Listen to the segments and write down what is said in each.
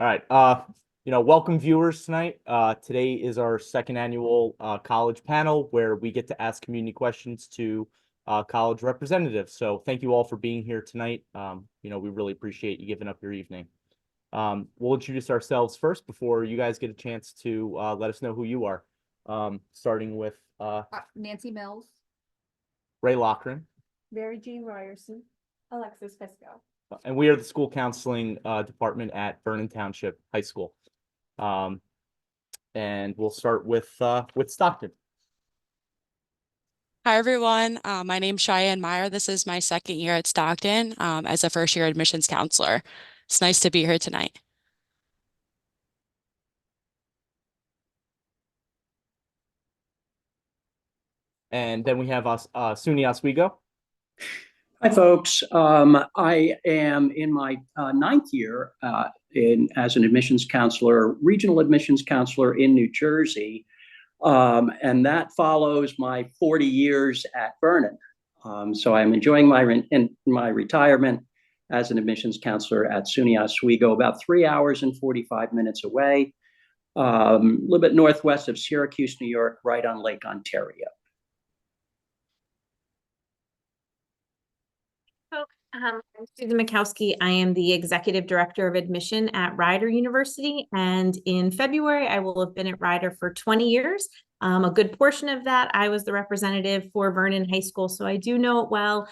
All right. Welcome viewers tonight. Today is our second annual college panel where we get to ask community questions to college representatives. So thank you all for being here tonight. We really appreciate you giving up your evening. We'll introduce ourselves first before you guys get a chance to let us know who you are. Starting with Nancy Mills, Ray Lochran. Mary Jean Ryerson, Alexis Fisco. And we are the school counseling department at Vernon Township High School. And we'll start with Stockton. Hi, everyone. My name's Cheyenne Meyer. This is my second year at Stockton as a first-year admissions counselor. It's nice to be here tonight. And then we have Suni Oswego. Hi, folks. I am in my ninth year as an admissions counselor, regional admissions counselor in New Jersey. And that follows my 40 years at Vernon. So I'm enjoying my retirement as an admissions counselor at SUNY Oswego, about 3 hours and 45 minutes away, a little bit northwest of Syracuse, New York, right on Lake Ontario. I'm Susan Mikowski. I am the Executive Director of Admission at Rider University, and in February, I will have been at Rider for 20 years. A good portion of that, I was the representative for Vernon High School, so I do know it well.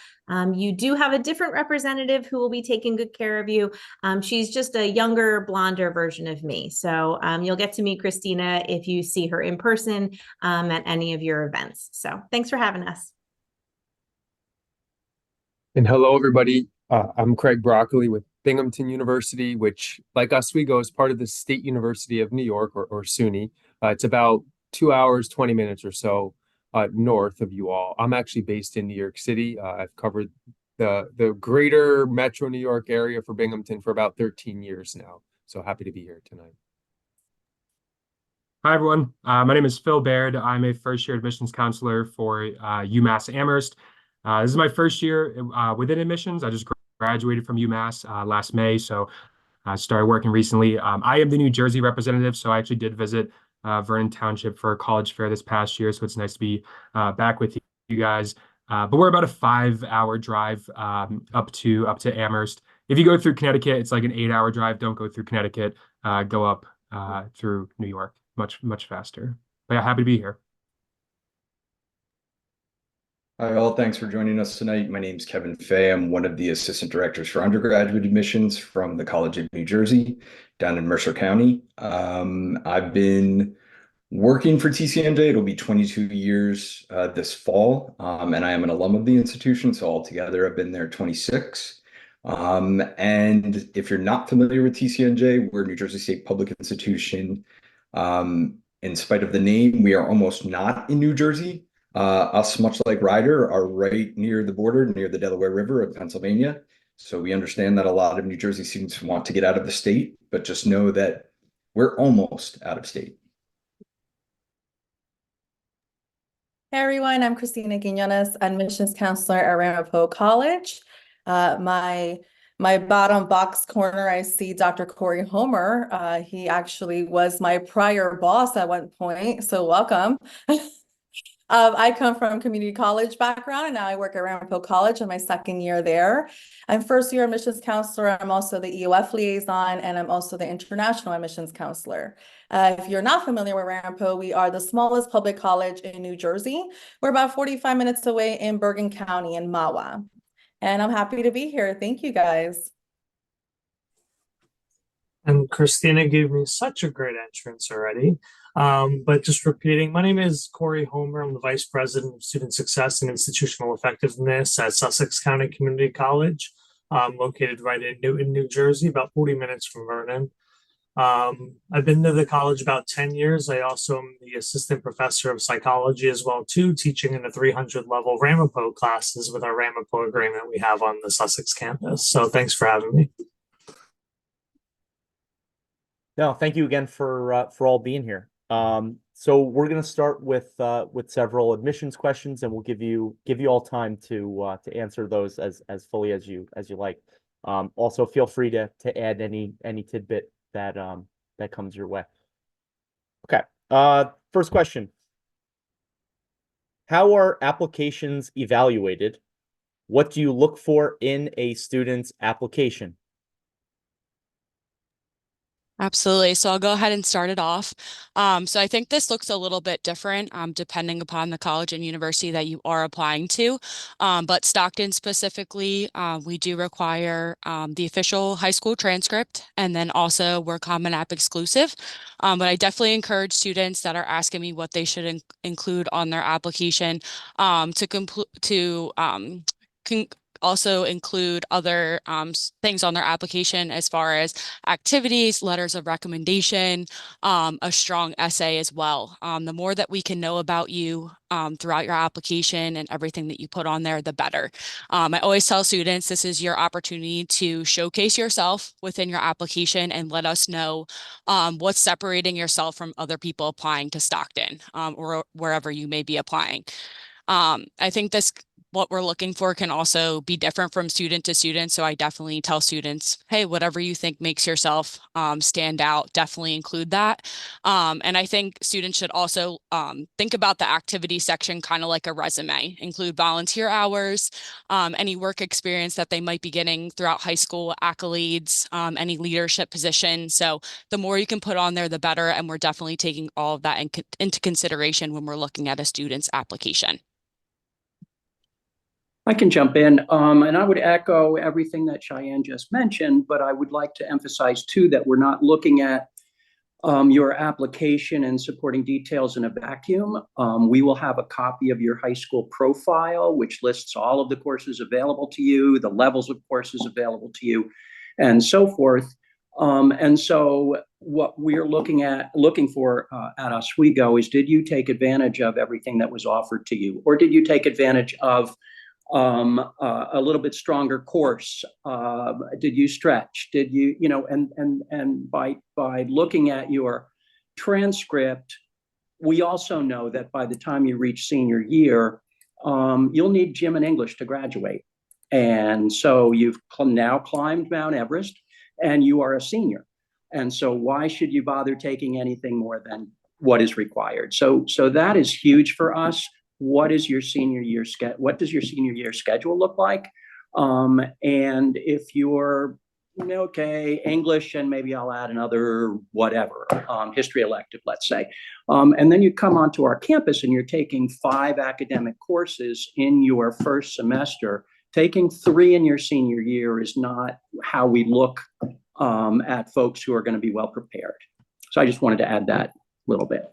You do have a different representative who will be taking good care of you. She's just a younger, blonder version of me, so you'll get to meet Christina if you see her in person at any of your events. So thanks for having us. And hello, everybody. I'm Craig Broccoli with Binghamton University, which, like Oswego, is part of the State University of New York, or SUNY. It's about 2 hours, 20 minutes or so north of you all. I'm actually based in New York City. I've covered the greater metro New York area for Binghamton for about 13 years now. So happy to be here tonight. Hi, everyone. My name is Phil Baird. I'm a first-year admissions counselor for UMass Amherst. This is my first year within admissions. I just graduated from UMass last May, so I started working recently. I am the New Jersey representative, so I actually did visit Vernon Township for a college fair this past year, so it's nice to be back with you guys. But we're about a 5-hour drive up to Amherst. If you go through Connecticut, it's like an 8-hour drive. Don't go through Connecticut. Go up through New York, much faster. But yeah, happy to be here. Hi, all. Thanks for joining us tonight. My name is Kevin Fay. I'm one of the assistant directors for undergraduate admissions from the College of New Jersey down in Mercer County. I've been working for TCNJ. It'll be 22 years this fall, and I am an alum of the institution. So altogether, I've been there 26. And if you're not familiar with TCNJ, we're a New Jersey State public institution. In spite of the name, we are almost not in New Jersey. Us, much like Rider, are right near the border, near the Delaware River of Pennsylvania. So we understand that a lot of New Jersey students want to get out of the state, but just know that we're almost out of state. Hey everyone, I'm Christina Quinones, admissions counselor at Ramapo College. My bottom box corner, I see Dr. Corey Homer. He actually was my prior boss at one point, so welcome. I come from community college background, and now I work at Ramapo College in my second year there. I'm first year admissions counselor. I'm also the EOF liaison, and I'm also the international admissions counselor. If you're not familiar with Ramapo, we are the smallest public college in New Jersey. We're about 45 minutes away in Bergen County in Mahwah. And I'm happy to be here. Thank you, guys. And Christina gave me such a great entrance already. But just repeating, my name is Corey Homer. I'm the Vice President of Student Success and Institutional Effectiveness at Sussex County Community College, located right in Newton, New Jersey, about 40 minutes from Vernon. I've been to the college about 10 years. I also am the assistant professor of psychology as well, too, teaching in the 300 level Ramapo classes with our Ramapo agreement we have on the Sussex campus. So thanks for having me. No, thank you again for all being here. So we're going to start with several admissions questions, and we'll give you all time to answer those as fully as you like. Also, feel free to add any tidbit that that comes your way. Okay. First question. How are applications evaluated? What do you look for in a student's application? Absolutely. So I'll go ahead and start it off. So I think this looks a little bit different depending upon the college and university that you are applying to. But Stockton specifically, we do require the official high school transcript, and then also we're Common App exclusive. But I definitely encourage students that are asking me what they should include on their application also include other things on their application as far as activities, letters of recommendation, a strong essay as well. The more that we can know about you throughout your application and everything that you put on there, the better. I always tell students this is your opportunity to showcase yourself within your application and let us know what's separating yourself from other people applying to Stockton or wherever you may be applying. I think what we're looking for can also be different from student to student. So I definitely tell students, hey, whatever you think makes yourself stand out, definitely include that. And I think students should also think about the activity section kind of like a resume, include volunteer hours, any work experience that they might be getting throughout high school, accolades, any leadership position. So the more you can put on there, the better. And we're definitely taking all of that into consideration when we're looking at a student's application. I can jump in, and I would echo everything that Cheyenne just mentioned, but I would like to emphasize too that we're not looking at your application and supporting details in a vacuum. We will have a copy of your high school profile, which lists all of the courses available to you, the levels of courses available to you, and so forth. And so what we're looking for at Oswego is, did you take advantage of everything that was offered to you? Or did you take advantage of a little bit stronger course? Did you stretch? Did you, and by looking at your transcript, we also know that by the time you reach senior year, you'll need gym and English to graduate. And so you've now climbed Mount Everest and you are a senior. And so why should you bother taking anything more than what is required? So that is huge for us. What does your senior year schedule look like? And if you're okay, English, and maybe I'll add another whatever, history elective, let's say. And then you come onto our campus and you're taking 5 academic courses in your first semester. Taking 3 in your senior year is not how we look at folks who are going to be well prepared. So I just wanted to add that little bit.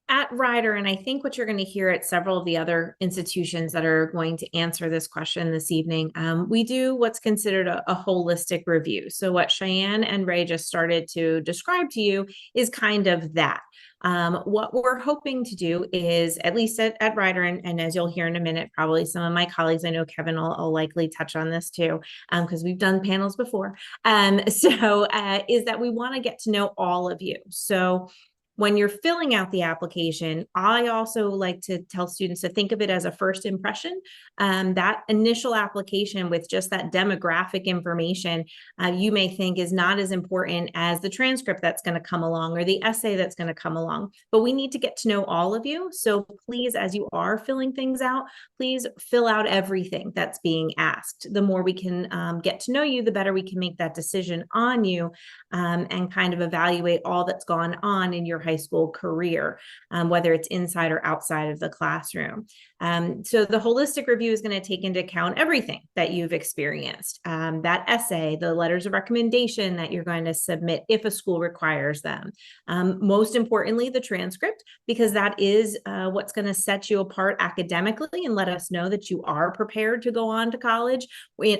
At Rider, and I think what you're going to hear at several of the other institutions that are going to answer this question this evening, we do what's considered a holistic review. So what Cheyenne and Ray just started to describe to you is kind of that. What we're hoping to do is, at least at Rider, and as you'll hear in a minute, probably some of my colleagues, I know Kevin will likely touch on this too, because we've done panels before. Is that we want to get to know all of you. So when you're filling out the application, I also like to tell students to think of it as a first impression. That initial application with just that demographic information, you may think is not as important as the transcript that's going to come along or the essay that's going to come along. But we need to get to know all of you. So please, as you are filling things out, please fill out everything that's being asked. The more we can get to know you, the better we can make that decision on you and kind of evaluate all that's gone on in your high school career, whether it's inside or outside of the classroom. So the holistic review is going to take into account everything that you've experienced, that essay, the letters of recommendation that you're going to submit if a school requires them. Most importantly, the transcript, because that is what's going to set you apart academically and let us know that you are prepared to go on to college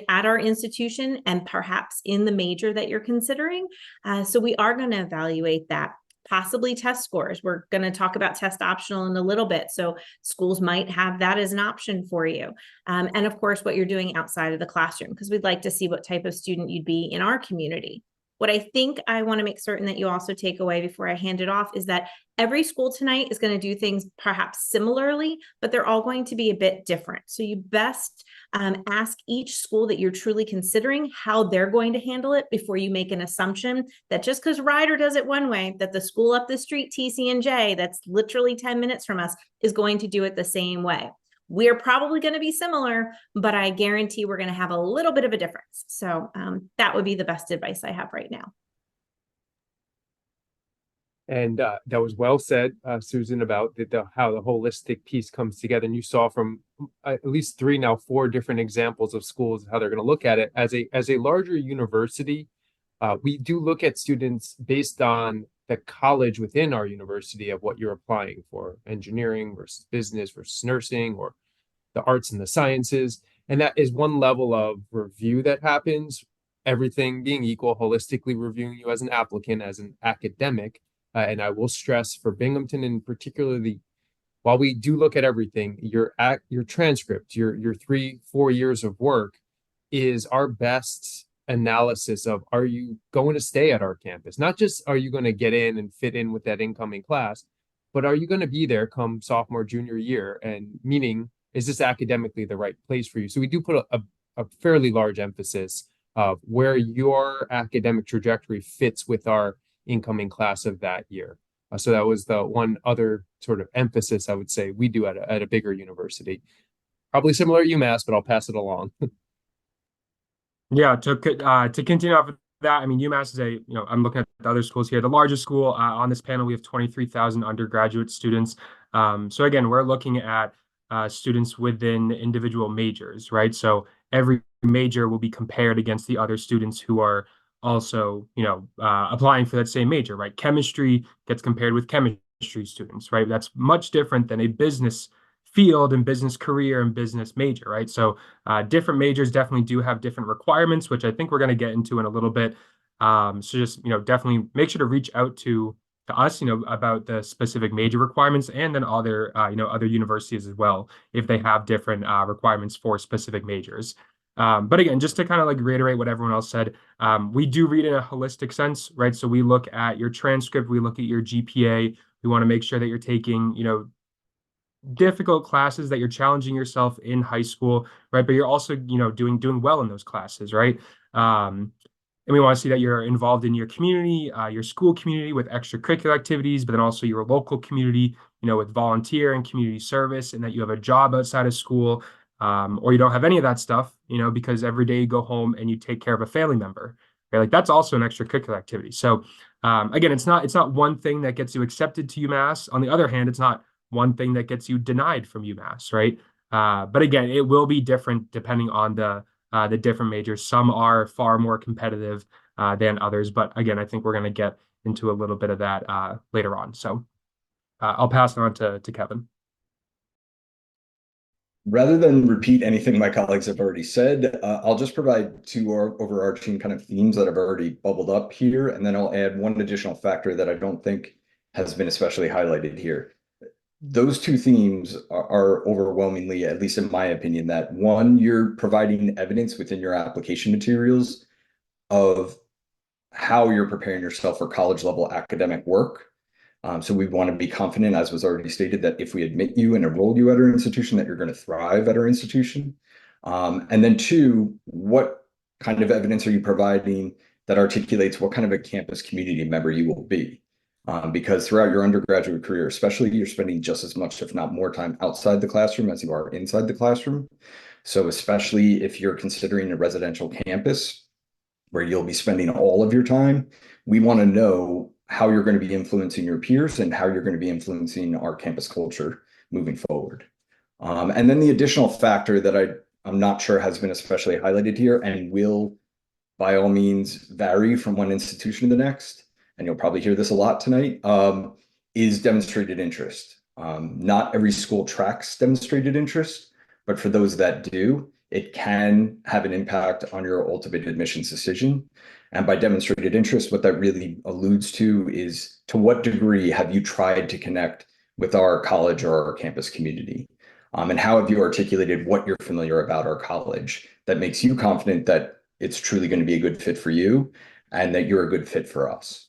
at our institution and perhaps in the major that you're considering. So we are going to evaluate that. Possibly test scores. We're going to talk about test optional in a little bit. So schools might have that as an option for you. And of course, what you're doing outside of the classroom, because we'd like to see what type of student you'd be in our community. What I think I want to make certain that you also take away before I hand it off is that every school tonight is going to do things perhaps similarly, but they're all going to be a bit different. So you best ask each school that you're truly considering how they're going to handle it before you make an assumption that just because Ryder does it one way, that the school up the street, TC&J, that's literally 10 minutes from us, is going to do it the same way. We're probably going to be similar, but I guarantee we're going to have a little bit of a difference. So that would be the best advice I have right now. And that was well said, Susan, about how the holistic piece comes together. And you saw from at least 3, now 4 different examples of schools, how they're going to look at it. As a larger university, we do look at students based on the college within our university of what you're applying for, engineering versus business versus nursing, or the arts and the sciences. And that is one level of review that happens, everything being equal, holistically reviewing you as an applicant, as an academic. And I will stress for Binghamton, and particularly, while we do look at everything, your transcript, your 3-4 years of work is our best analysis of, are you going to stay at our campus? Not just are you going to get in and fit in with that incoming class, but are you going to be there come sophomore, junior year? And meaning, is this academically the right place for you? So we do put a fairly large emphasis of where your academic trajectory fits with our incoming class of that year. So that was the one other sort of emphasis I would say we do at a bigger university. Probably similar at UMass, but I'll pass it along. Yeah, to continue off of that, I mean, UMass is I'm looking at the other schools here. The largest school on this panel, we have 23,000 undergraduate students. So again, we're looking at students within individual majors, right? So every major will be compared against the other students who are also, applying for that same major, right? Chemistry gets compared with chemistry students, right? That's much different than a business field and business career and business major, right? So different majors definitely do have different requirements, which I think we're going to get into in a little bit. So just, definitely make sure to reach out to us, about the specific major requirements, and then other, other universities as well, if they have different requirements for specific majors. But again, just to kind of like reiterate what everyone else said, we do read in a holistic sense, right? So we look at your transcript, we look at your GPA. We want to make sure that you're taking, difficult classes, that you're challenging yourself in high school, right? But you're also, doing well in those classes, right? And we want to see that you're involved in your community, your school community with extracurricular activities, but then also your local community, with volunteer and community service, and that you have a job outside of school, or you don't have any of that stuff, because every day you go home and you take care of a family member, right? Like that's also an extracurricular activity. So again, it's not one thing that gets you accepted to UMass. On the other hand, it's not one thing that gets you denied from UMass, right? But again, it will be different depending on the different majors. Some are far more competitive than others, but again, I think we're going to get into a little bit of that later on. So I'll pass it on to Kevin. Rather than repeat anything my colleagues have already said, I'll just provide 2 overarching kind of themes that have already bubbled up here, and then I'll add one additional factor that I don't think has been especially highlighted here. Those 2 themes are overwhelmingly, at least in my opinion, that one, you're providing evidence within your application materials of how you're preparing yourself for college level academic work. So we want to be confident, as was already stated, that if we admit you and enroll you at our institution, that you're going to thrive at our institution. And then 2, what kind of evidence are you providing that articulates what kind of a campus community member you will be? Because throughout your undergraduate career, especially, you're spending just as much, if not more time outside the classroom as you are inside the classroom. So especially if you're considering a residential campus where you'll be spending all of your time, we want to know how you're going to be influencing your peers and how you're going to be influencing our campus culture moving forward. And then the additional factor that I'm not sure has been especially highlighted here and will by all means vary from one institution to the next, and you'll probably hear this a lot tonight, is demonstrated interest. Not every school tracks demonstrated interest, but for those that do, it can have an impact on your ultimate admissions decision. And by demonstrated interest, what that really alludes to is, to what degree have you tried to connect with our college or our campus community? And how have you articulated what you're familiar about our college that makes you confident that it's truly going to be a good fit for you? and that you're a good fit for us.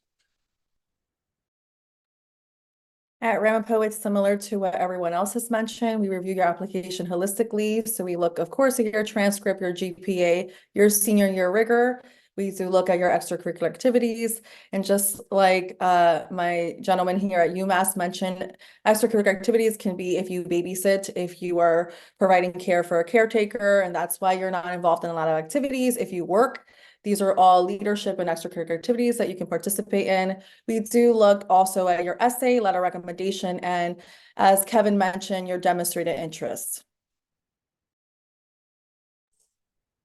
At Ramapo, it's similar to what everyone else has mentioned. We review your application holistically. So we look, of course, at your transcript, your GPA, your senior year rigor. We do look at your extracurricular activities. And just like my gentleman here at UMass mentioned, extracurricular activities can be if you babysit, if you are providing care for a caretaker, and that's why you're not involved in a lot of activities. If you work, these are all leadership and extracurricular activities that you can participate in. We do look also at your essay, letter recommendation, and as Kevin mentioned, your demonstrated interest.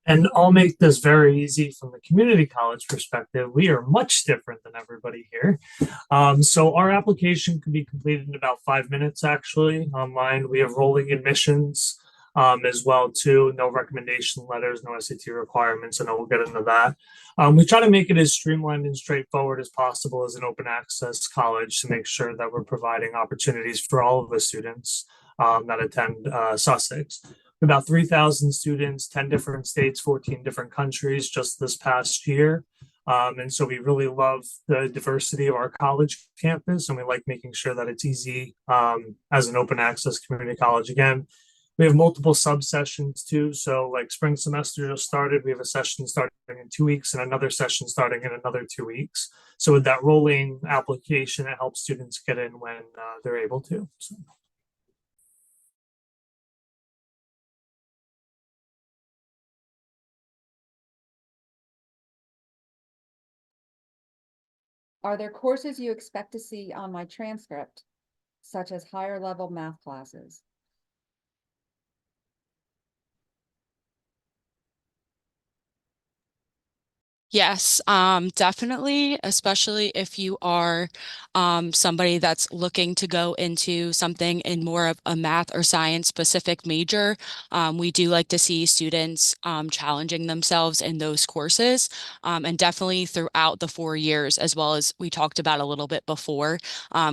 And I'll make this very easy from the community college perspective. We are much different than everybody here. So our application can be completed in about 5 minutes, actually, online. We have rolling admissions as well, too. No recommendation letters, no SAT requirements, and we'll get into that. We try to make it as streamlined and straightforward as possible as an open access college to make sure that we're providing opportunities for all of the students that attend Sussex. About 3,000 students, 10 different states, 14 different countries just this past year. And so we really love the diversity of our college campus, and we like making sure that it's easy as an open access community college. Again, we have multiple sub-sessions too. So like spring semester just started, we have a session starting in 2 weeks and another session starting in another 2 weeks. So with that rolling application, it helps students get in when they're able to. So. Are there courses you expect to see on my transcript, such as higher level math classes? Yes, definitely, especially if you are somebody that's looking to go into something in more of a math or science specific major. We do like to see students challenging themselves in those courses, and definitely throughout the 4 years, as well as we talked about a little bit before,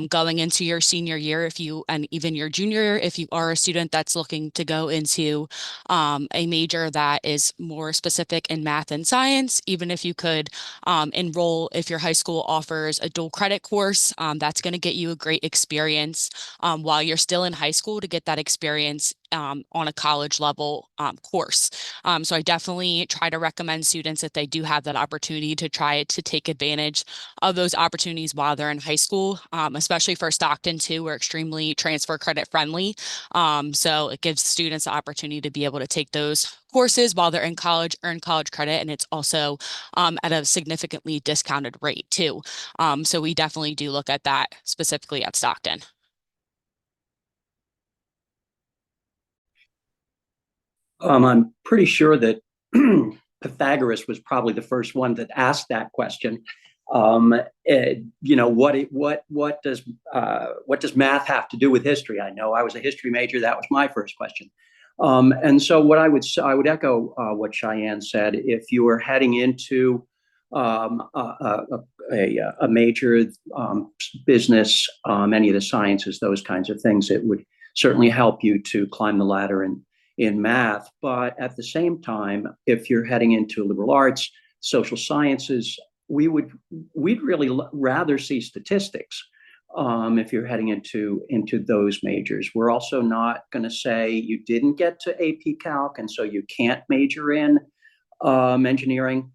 going into your senior year, and even your junior year, if you are a student that's looking to go into a major that is more specific in math and science, even if you could enroll, if your high school offers a dual credit course, that's going to get you a great experience while you're still in high school to get that experience on a college level course. So I definitely try to recommend students that they do have that opportunity to try to take advantage of those opportunities while they're in high school, especially for Stockton too. We're extremely transfer credit friendly. So it gives students the opportunity to be able to take those courses while they're in college, earn college credit, and it's also at a significantly discounted rate too. So we definitely do look at that specifically at Stockton. I'm pretty sure that Pythagoras was probably the first one that asked that question. What does math have to do with history? I know I was a history major. That was my first question. And so what I would echo what Cheyenne said. If you are heading into a major business, any of the sciences, those kinds of things, it would certainly help you to climb the ladder in math. But at the same time, if you're heading into liberal arts, social sciences, we'd really rather see statistics. If you're heading into those majors, we're also not going to say you didn't get to AP Calc and so you can't major in engineering.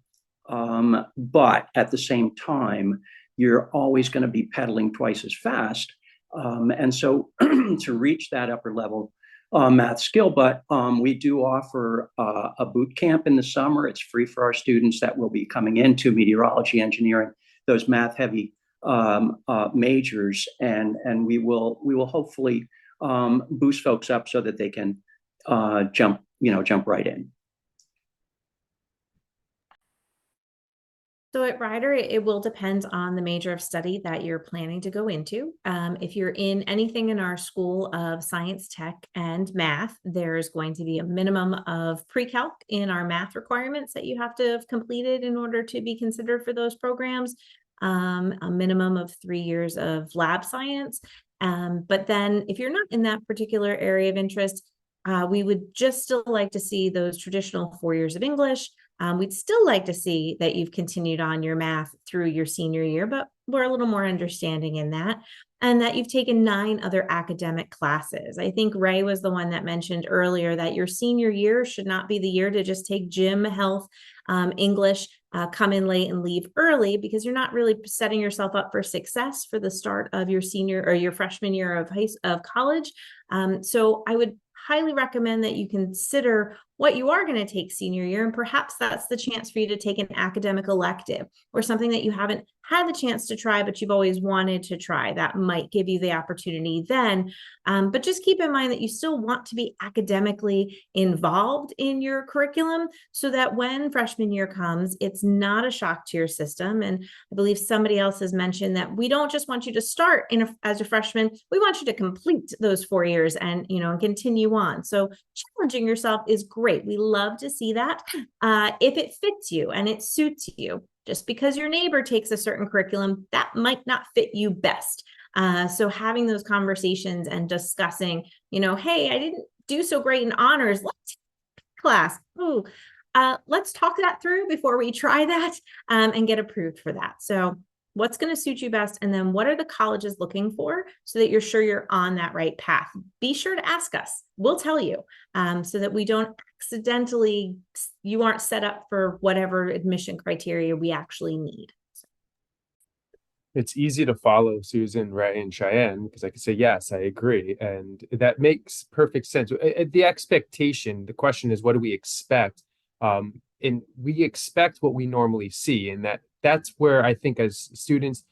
But at the same time, you're always going to be pedaling twice as fast. And so to reach that upper level math skill, but we do offer a boot camp in the summer. It's free for our students that will be coming into meteorology, engineering, those math heavy majors, and we will hopefully boost folks up so that they can jump right in. So at Rider, it will depend on the major of study that you're planning to go into. If you're in anything in our School of Science, Tech, and Math, there's going to be a minimum of pre-calc in our math requirements that you have to have completed in order to be considered for those programs. A minimum of 3 years of lab science. But then if you're not in that particular area of interest, we would just still like to see those traditional 4 years of English, We'd still like to see that you've continued on your math through your senior year, but we're a little more understanding in that. And that you've taken 9 other academic classes. I think Ray was the one that mentioned earlier that your senior year should not be the year to just take gym, health, English, come in late and leave early, because you're not really setting yourself up for success for the start of your senior or your freshman year of college. So I would highly recommend that you consider what you are going to take senior year, and perhaps that's the chance for you to take an academic elective or something that you haven't had the chance to try, but you've always wanted to try. That might give you the opportunity then. But just keep in mind that you still want to be academically involved in your curriculum so that when freshman year comes, it's not a shock to your system. And I believe somebody else has mentioned that we don't just want you to start as a freshman, we want you to complete those 4 years and, continue on. So challenging yourself is great. We love to see that if it fits you and it suits you. Just because your neighbor takes a certain curriculum, that might not fit you best. So having those conversations and discussing, hey, I didn't do so great in honors. Let's take class. Ooh, let's talk that through before we try that and get approved for that. So what's going to suit you best? And then what are the colleges looking for so that you're sure you're on that right path? Be sure to ask us. We'll tell you so that we don't accidentally, you aren't set up for whatever admission criteria we actually need. It's easy to follow Susan, Ray, and Cheyenne because I can say, yes, I agree. And that makes perfect sense. The expectation, the question is, what do we expect? And we expect what we normally see. And that's where I think as students,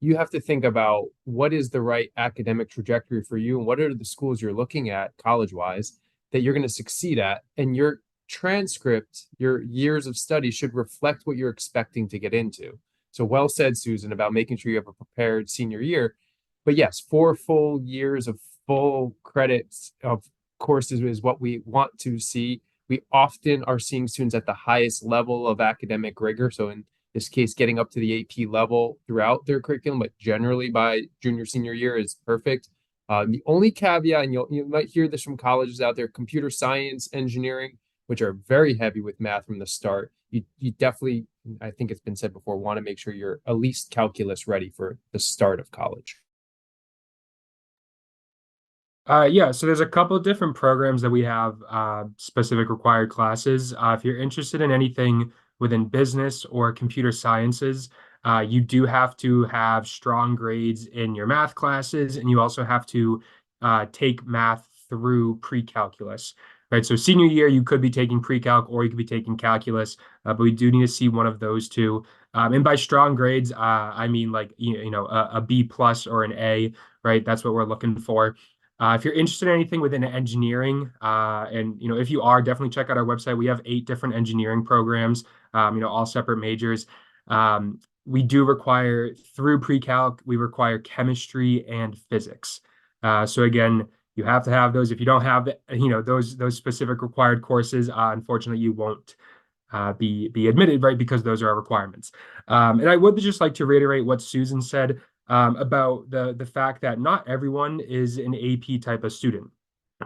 you have to think about what is the right academic trajectory for you and what are the schools you're looking at college-wise that you're going to succeed at. And your transcript, your years of study should reflect what you're expecting to get into. So well said, Susan, about making sure you have a prepared senior year. But yes, 4 full years of full credits of courses is what we want to see. We often are seeing students at the highest level of academic rigor. So in this case, getting up to the AP level throughout their curriculum, but generally by junior, senior year is perfect. The only caveat, and you might hear this from colleges out there, computer science, engineering, which are very heavy with math from the start. You definitely, I think it's been said before, want to make sure you're at least calculus ready for the start of college. Yeah, so there's a couple of different programs that we have specific required classes. If you're interested in anything within business or computer sciences, you do have to have strong grades in your math classes, and you also have to take math through pre-calculus. Right, so senior year, you could be taking pre-calc or you could be taking calculus, but we do need to see one of those two. And by strong grades, I mean like a B plus or an A, right? That's what we're looking for. If you're interested in anything within engineering, and if you are, definitely check out our website. We have 8 different engineering programs, all separate majors. We do require through pre-calc, we require chemistry and physics. So again, you have to have those. If you don't have, those specific required courses, unfortunately, you won't be admitted, right? Because those are our requirements. And I would just like to reiterate what Susan said about the fact that not everyone is an AP type of student,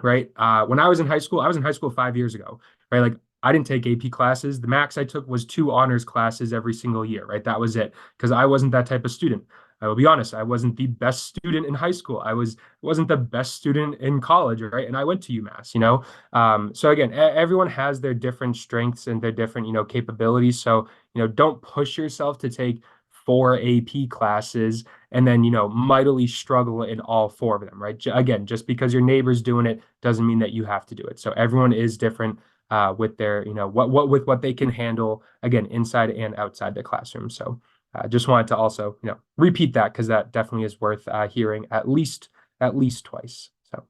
right? When I was in high school 5 years ago, right? Like I didn't take AP classes. The max I took was 2 honors classes every single year, right? That was it, because I wasn't that type of student. I will be honest, I wasn't the best student in high school. I wasn't the best student in college, right? And I went to UMass, So again, everyone has their different strengths and their different, capabilities. So, don't push yourself to take 4 AP classes and then, mightily struggle in all 4 of them, right? Again, just because your neighbor's doing it doesn't mean that you have to do it. So everyone is different with their, what they can handle, again, inside and outside the classroom. So just wanted to also, repeat that because that definitely is worth hearing at least twice. So,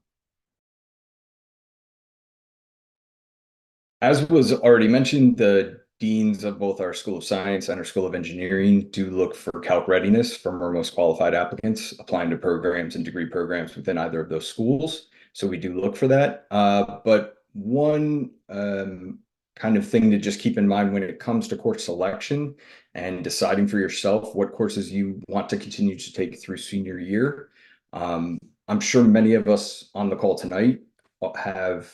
as was already mentioned, the deans of both our School of Science and our School of Engineering do look for calc readiness from our most qualified applicants applying to programs and degree programs within either of those schools. So we do look for that. But one kind of thing to just keep in mind when it comes to course selection and deciding for yourself what courses you want to continue to take through senior year. I'm sure many of us on the call tonight have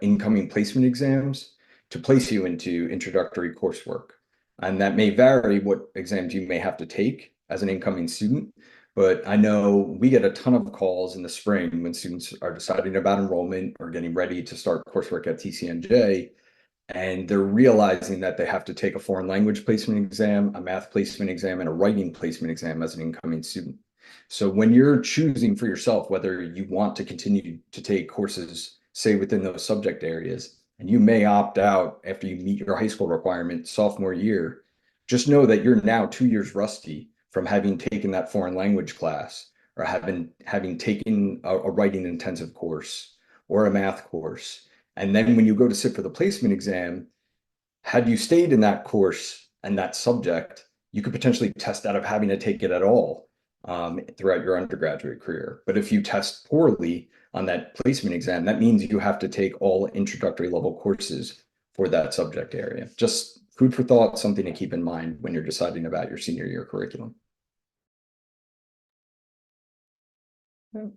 incoming placement exams to place you into introductory coursework. And that may vary what exams you may have to take as an incoming student. But I know we get a ton of calls in the spring when students are deciding about enrollment or getting ready to start coursework at TCNJ, and they're realizing that they have to take a foreign language placement exam, a math placement exam, and a writing placement exam as an incoming student. So when you're choosing for yourself whether you want to continue to take courses, say within those subject areas, and you may opt out after you meet your high school requirement sophomore year, just know that you're now 2 years rusty from having taken that foreign language class, or having taken a writing intensive course or a math course. And then when you go to sit for the placement exam, had you stayed in that course and that subject, you could potentially test out of having to take it at all throughout your undergraduate career. But if you test poorly on that placement exam, that means you have to take all introductory level courses for that subject area. Just food for thought, something to keep in mind when you're deciding about your senior year curriculum.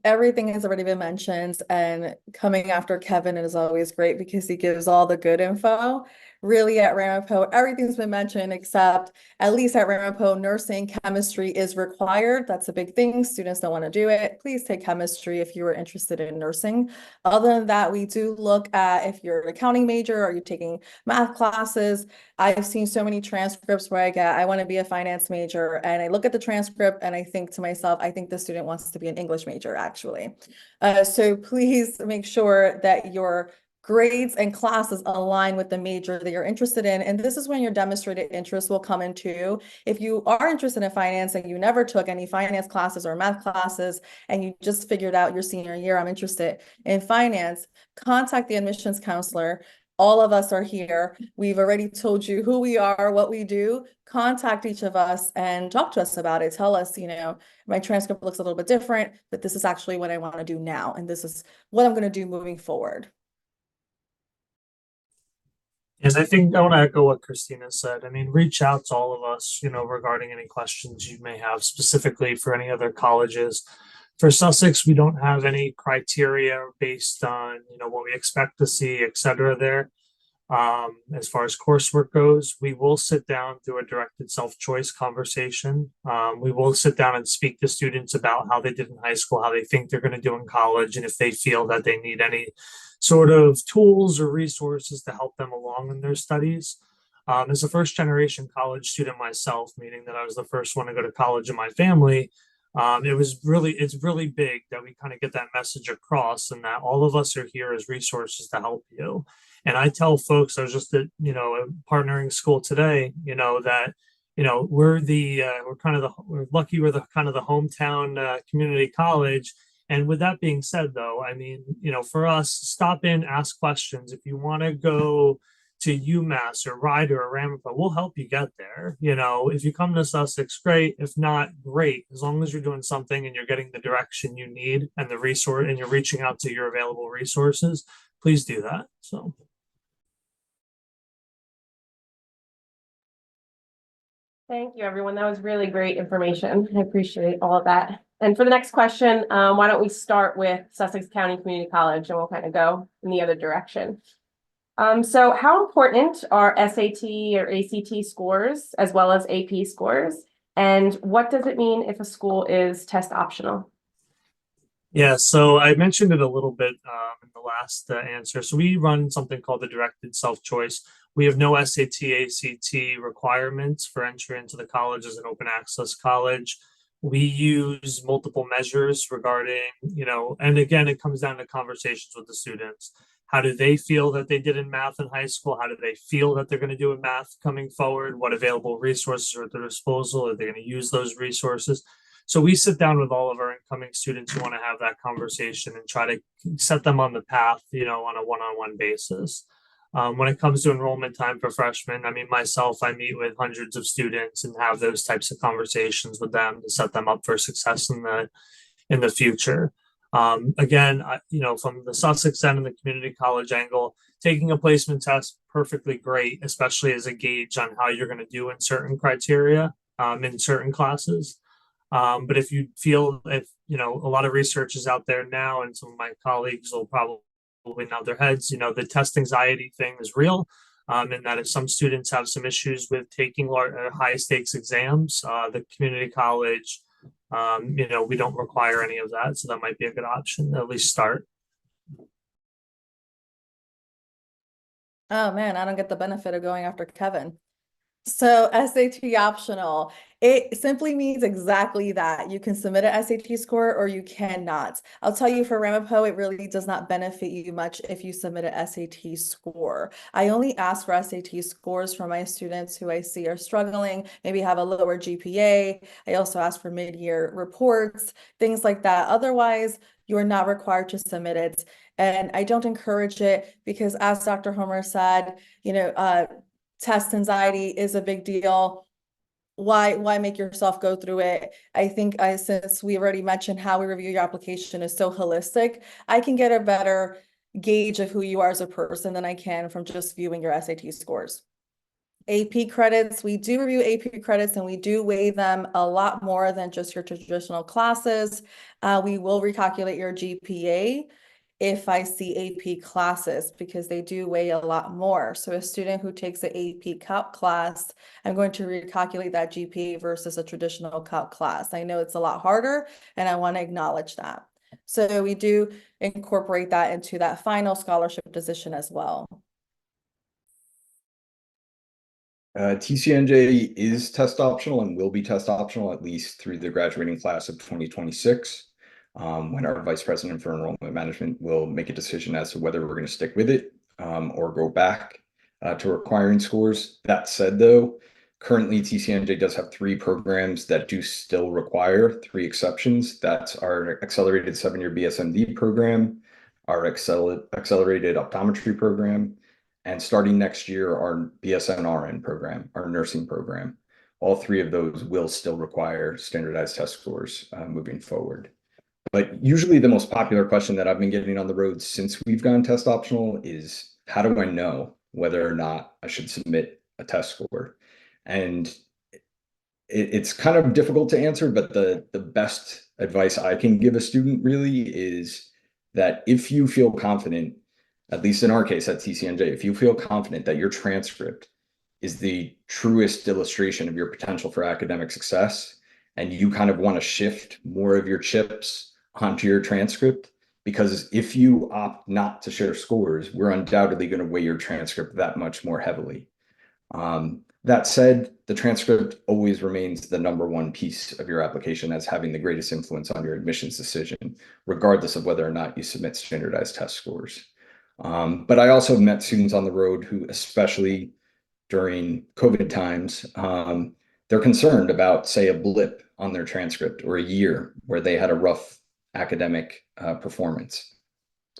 Everything has already been mentioned, and coming after Kevin is always great because he gives all the good info. Really, at Ramapo, everything's been mentioned, except at least at Ramapo, nursing chemistry is required. That's a big thing. Students don't want to do it. Please take chemistry if you are interested in nursing. Other than that, we do look at if you're an accounting major or you're taking math classes. I've seen so many transcripts where I want to be a finance major, and I look at the transcript and I think to myself, I think the student wants to be an English major, actually. So please make sure that your grades and classes align with the major that you're interested in. And this is when your demonstrated interest will come into. If you are interested in finance and you never took any finance classes or math classes, and you just figured out your senior year, I'm interested in finance, contact the admissions counselor. All of us are here. We've already told you who we are, what we do. Contact each of us and talk to us about it. Tell us, my transcript looks a little bit different, but this is actually what I want to do now. And this is what I'm going to do moving forward. Yes, I think I want to echo what Christina said. I mean, reach out to all of us, regarding any questions you may have specifically for any other colleges. For Sussex, we don't have any criteria based on, what we expect to see, et cetera, there. As far as coursework goes, we will sit down through a directed self-choice conversation. We will sit down and speak to students about how they did in high school, how they think they're going to do in college, and if they feel that they need any sort of tools or resources to help them along in their studies. As a first generation college student myself, meaning that I was the first one to go to college in my family, it's really big that we kind of get that message across, and that all of us are here as resources to help you. And I tell folks, I was just at, a partnering school today, that, we're we're lucky we're the kind of the hometown community college. And with that being said, though, I mean, for us, stop in, ask questions. If you want to go to UMass or Rider or Ramapo, we'll help you get there. If you come to Sussex, great. If not, great. As long as you're doing something and you're getting the direction you need and the resource, and you're reaching out to your available resources, please do that. So. Thank you, everyone. That was really great information. I appreciate all of that. And for the next question, why don't we start with Sussex County Community College, and we'll kind of go in the other direction. So how important are SAT or ACT scores as well as AP scores? And what does it mean if a school is test optional? Yeah, so I mentioned it a little bit in the last answer. So we run something called the directed self-choice. We have no SAT, ACT requirements for entry into the college as an open access college. We use multiple measures regarding, and again, it comes down to conversations with the students. How do they feel that they did in math in high school? How do they feel that they're going to do in math coming forward? What available resources are at their disposal? Are they going to use those resources? So we sit down with all of our incoming students who want to have that conversation and try to set them on the path, on a one-on-one basis. When it comes to enrollment time for freshmen, I mean, myself, I meet with hundreds of students and have those types of conversations with them to set them up for success in the future. Again, from the Sussex end and the community college angle, taking a placement test, perfectly great, especially as a gauge on how you're going to do in certain criteria in certain classes. But if you feel, a lot of research is out there now, and some of my colleagues will probably nod their heads, the test anxiety thing is real. And that if some students have some issues with taking high stakes exams, the community college, we don't require any of that. So that might be a good option, at least start. Oh man, I don't get the benefit of going after Kevin. So SAT optional, it simply means exactly that. You can submit an SAT score or you cannot. I'll tell you for Ramapo, it really does not benefit you much if you submit an SAT score. I only ask for SAT scores for my students who I see are struggling, maybe have a lower GPA. I also ask for mid-year reports, things like that. Otherwise, you're not required to submit it. And I don't encourage it because, as Dr. Homer said, test anxiety is a big deal. Why make yourself go through it? I think since we already mentioned how we review your application is so holistic, I can get a better gauge of who you are as a person than I can from just viewing your SAT scores. AP credits, we do review AP credits and we do weigh them a lot more than just your traditional classes. We will recalculate your GPA if I see AP classes because they do weigh a lot more. So a student who takes an AP Calc class, I'm going to recalculate that GPA versus a traditional Calc class. I know it's a lot harder and I want to acknowledge that. So we do incorporate that into that final scholarship decision as well. TCNJ is test optional and will be test optional at least through the graduating class of 2026. When our vice president for enrollment management will make a decision as to whether we're going to stick with it or go back to requiring scores. That said, though, currently TCNJ does have 3 programs that do still require 3 exceptions. That's our accelerated 7-year BSMD program, our accelerated optometry program, and starting next year, our BSN RN program, our nursing program. All 3 of those will still require standardized test scores moving forward. But usually the most popular question that I've been getting on the road since we've gone test optional is, how do I know whether or not I should submit a test score? And it's kind of difficult to answer, but the best advice I can give a student really is that if you feel confident, at least in our case at TCNJ, if you feel confident that your transcript is the truest illustration of your potential for academic success, and you kind of want to shift more of your chips onto your transcript, because if you opt not to share scores, we're undoubtedly going to weigh your transcript that much more heavily. That said, the transcript always remains the #1 piece of your application as having the greatest influence on your admissions decision, regardless of whether or not you submit standardized test scores. But I also met students on the road who, especially during COVID times, they're concerned about, say, a blip on their transcript or a year where they had a rough academic performance.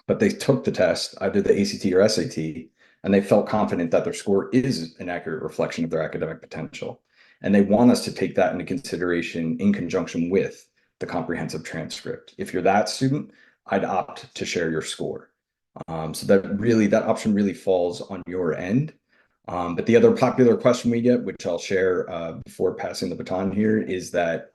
But they took the test, either the ACT or SAT, and they felt confident that their score is an accurate reflection of their academic potential. And they want us to take that into consideration in conjunction with the comprehensive transcript. If you're that student, I'd opt to share your score. So that option really falls on your end. But the other popular question we get, which I'll share before passing the baton here, is that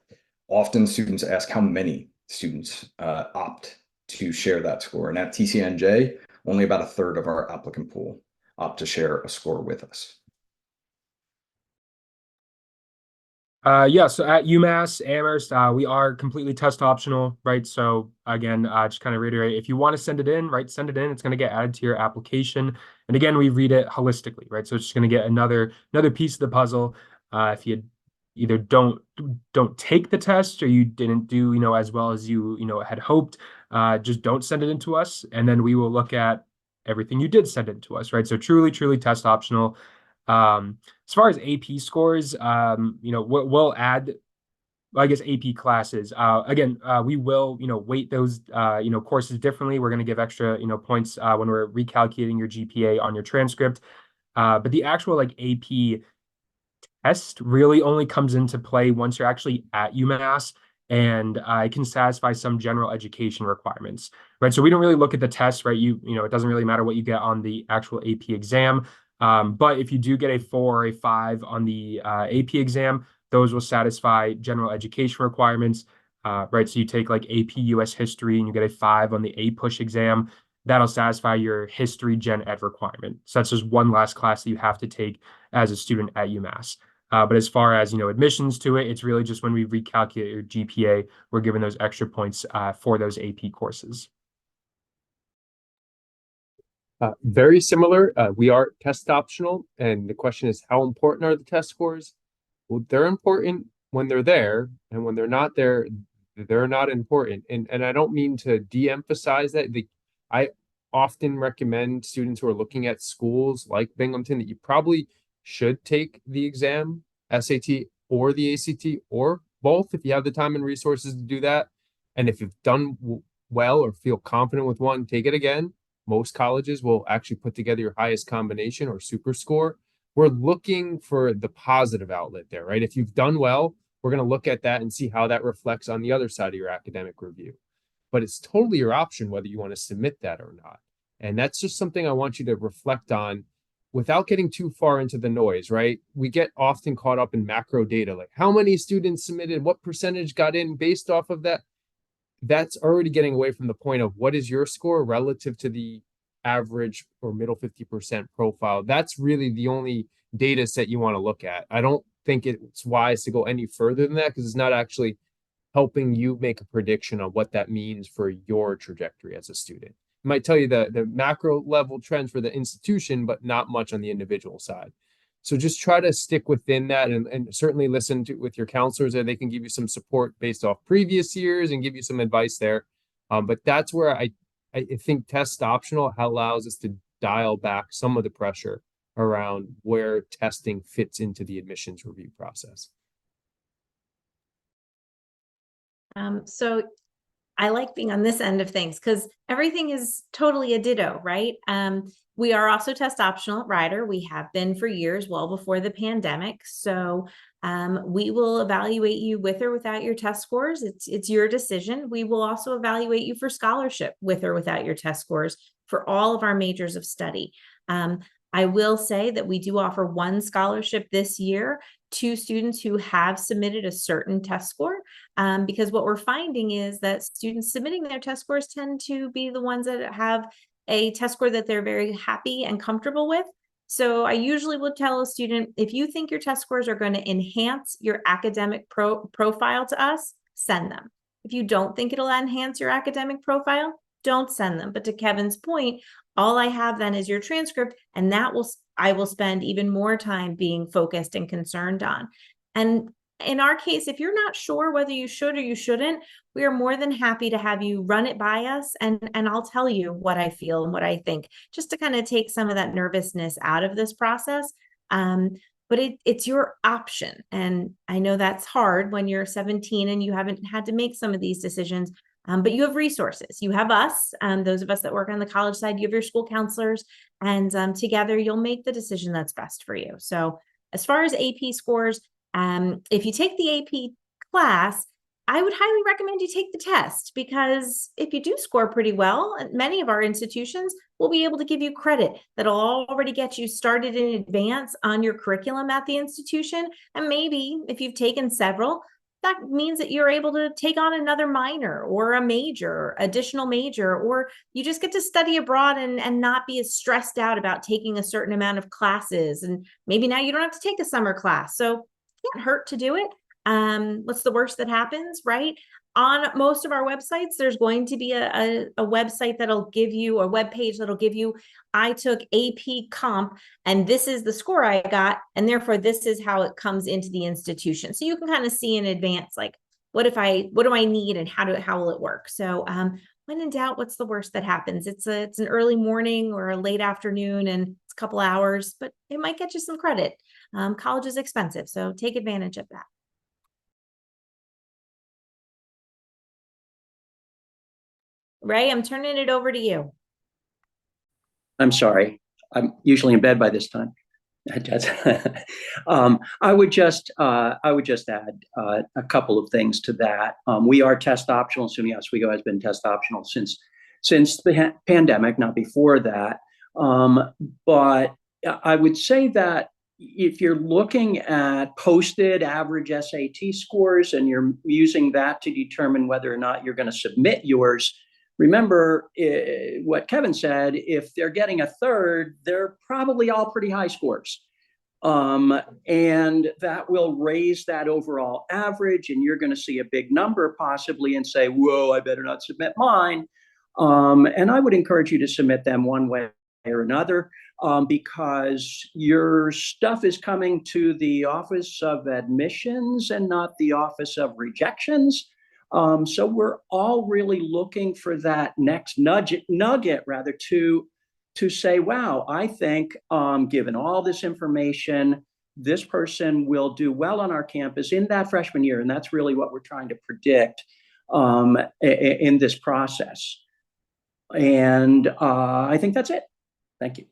often students ask how many students opt to share that score. And at TCNJ, only about 1/3 of our applicant pool opt to share a score with us. Yeah, so at UMass Amherst, we are completely test optional, right? So again, just kind of reiterate, if you want to send it in, right, send it in. It's going to get added to your application. And again, we read it holistically, right? So it's just going to get another piece of the puzzle. If you either don't take the test or you didn't do, as well as you had hoped, just don't send it in to us. And then we will look at everything you did send it to us, right? So truly test optional. As far as AP scores, we'll add, I guess, AP classes. Again, we will, weight those, courses differently. We're going to give extra, points when we're recalculating your GPA on your transcript. But the actual AP test really only comes into play once you're actually at UMass, and it can satisfy some general education requirements, right? So we don't really look at the test, right? It doesn't really matter what you get on the actual AP exam. But if you do get a 4 or a 5 on the AP exam, those will satisfy general education requirements, right? So you take AP US history and you get a 5 on the APUSH exam. that'll satisfy your history gen ed requirement. So that's just one last class that you have to take as a student at UMass. But as far as, admissions to it, it's really just when we recalculate your GPA, we're given those extra points for those AP courses. Very similar. We are test optional, and the question is, how important are the test scores? Well, they're important when they're there, and when they're not there, they're not important. And I don't mean to de-emphasize that. I often recommend students who are looking at schools like Binghamton that you probably should take the exam, SAT or the ACT, or both if you have the time and resources to do that. And if you've done well or feel confident with one, take it again. Most colleges will actually put together your highest combination or super score. We're looking for the positive outlet there, right? If you've done well, we're going to look at that and see how that reflects on the other side of your academic review. But it's totally your option whether you want to submit that or not. And that's just something I want you to reflect on without getting too far into the noise, right? We get often caught up in macro data, like how many students submitted, what percentage got in based off of that. That's already getting away from the point of what is your score relative to the average or middle 50% profile. That's really the only data set you want to look at. I don't think it's wise to go any further than that because it's not actually helping you make a prediction on what that means for your trajectory as a student. It might tell you the macro level trends for the institution, but not much on the individual side. So just try to stick within that and certainly listen to with your counselors, and they can give you some support based off previous years and give you some advice there. But that's where I think test optional allows us to dial back some of the pressure around where testing fits into the admissions review process. So I like being on this end of things because everything is totally a ditto, right? We are also test optional at Rider. We have been for years, well before the pandemic. So we will evaluate you with or without your test scores. It's your decision. We will also evaluate you for scholarship with or without your test scores for all of our majors of study. I will say that we do offer one scholarship this year to students who have submitted a certain test score, because what we're finding is that students submitting their test scores tend to be the ones that have a test score that they're very happy and comfortable with. So I usually would tell a student, if you think your test scores are going to enhance your academic profile to us, send them. If you don't think it'll enhance your academic profile, don't send them. But to Kevin's point, all I have then is your transcript, and I will spend even more time being focused and concerned on. And in our case, if you're not sure whether you should or you shouldn't, we are more than happy to have you run it by us, and I'll tell you what I feel and what I think, just to kind of take some of that nervousness out of this process. But it's your option. And I know that's hard when you're 17 and you haven't had to make some of these decisions. But you have resources. You have us, those of us that work on the college side, you have your school counselors, and together you'll make the decision that's best for you. So as far as AP scores, if you take the AP class, I would highly recommend you take the test, because if you do score pretty well, many of our institutions will be able to give you credit that'll already get you started in advance on your curriculum at the institution. And maybe if you've taken several, that means that you're able to take on another minor or a major, additional major, or you just get to study abroad and not be as stressed out about taking a certain amount of classes. And maybe now you don't have to take a summer class. So it can't hurt to do it. What's the worst that happens, right? On most of our websites, there's going to be a website that'll give you a web page that'll give you, I took AP Comp and this is the score I got, and therefore this is how it comes into the institution. So you can kind of see in advance, like, what do I need and how will it work? So when in doubt, what's the worst that happens? It's an early morning or a late afternoon, and it's a couple hours, but it might get you some credit. College is expensive, so take advantage of that. Ray, I'm turning it over to you. I'm sorry. I'm usually in bed by this time. I would just add a couple of things to that. We are test optional. SUNY Oswego has been test optional since the pandemic, not before that. But I would say that if you're looking at posted average SAT scores and you're using that to determine whether or not you're going to submit yours, remember what Kevin said, if they're getting a third, they're probably all pretty high scores. And that will raise that overall average, and you're going to see a big number possibly and say, whoa, I better not submit mine. And I would encourage you to submit them one way or another, because your stuff is coming to the Office of Admissions and not the Office of Rejections. So we're all really looking for that next nugget rather to say, wow, I think given all this information, this person will do well on our campus in that freshman year. And that's really what we're trying to predict in this process. And I think that's it. Thank you.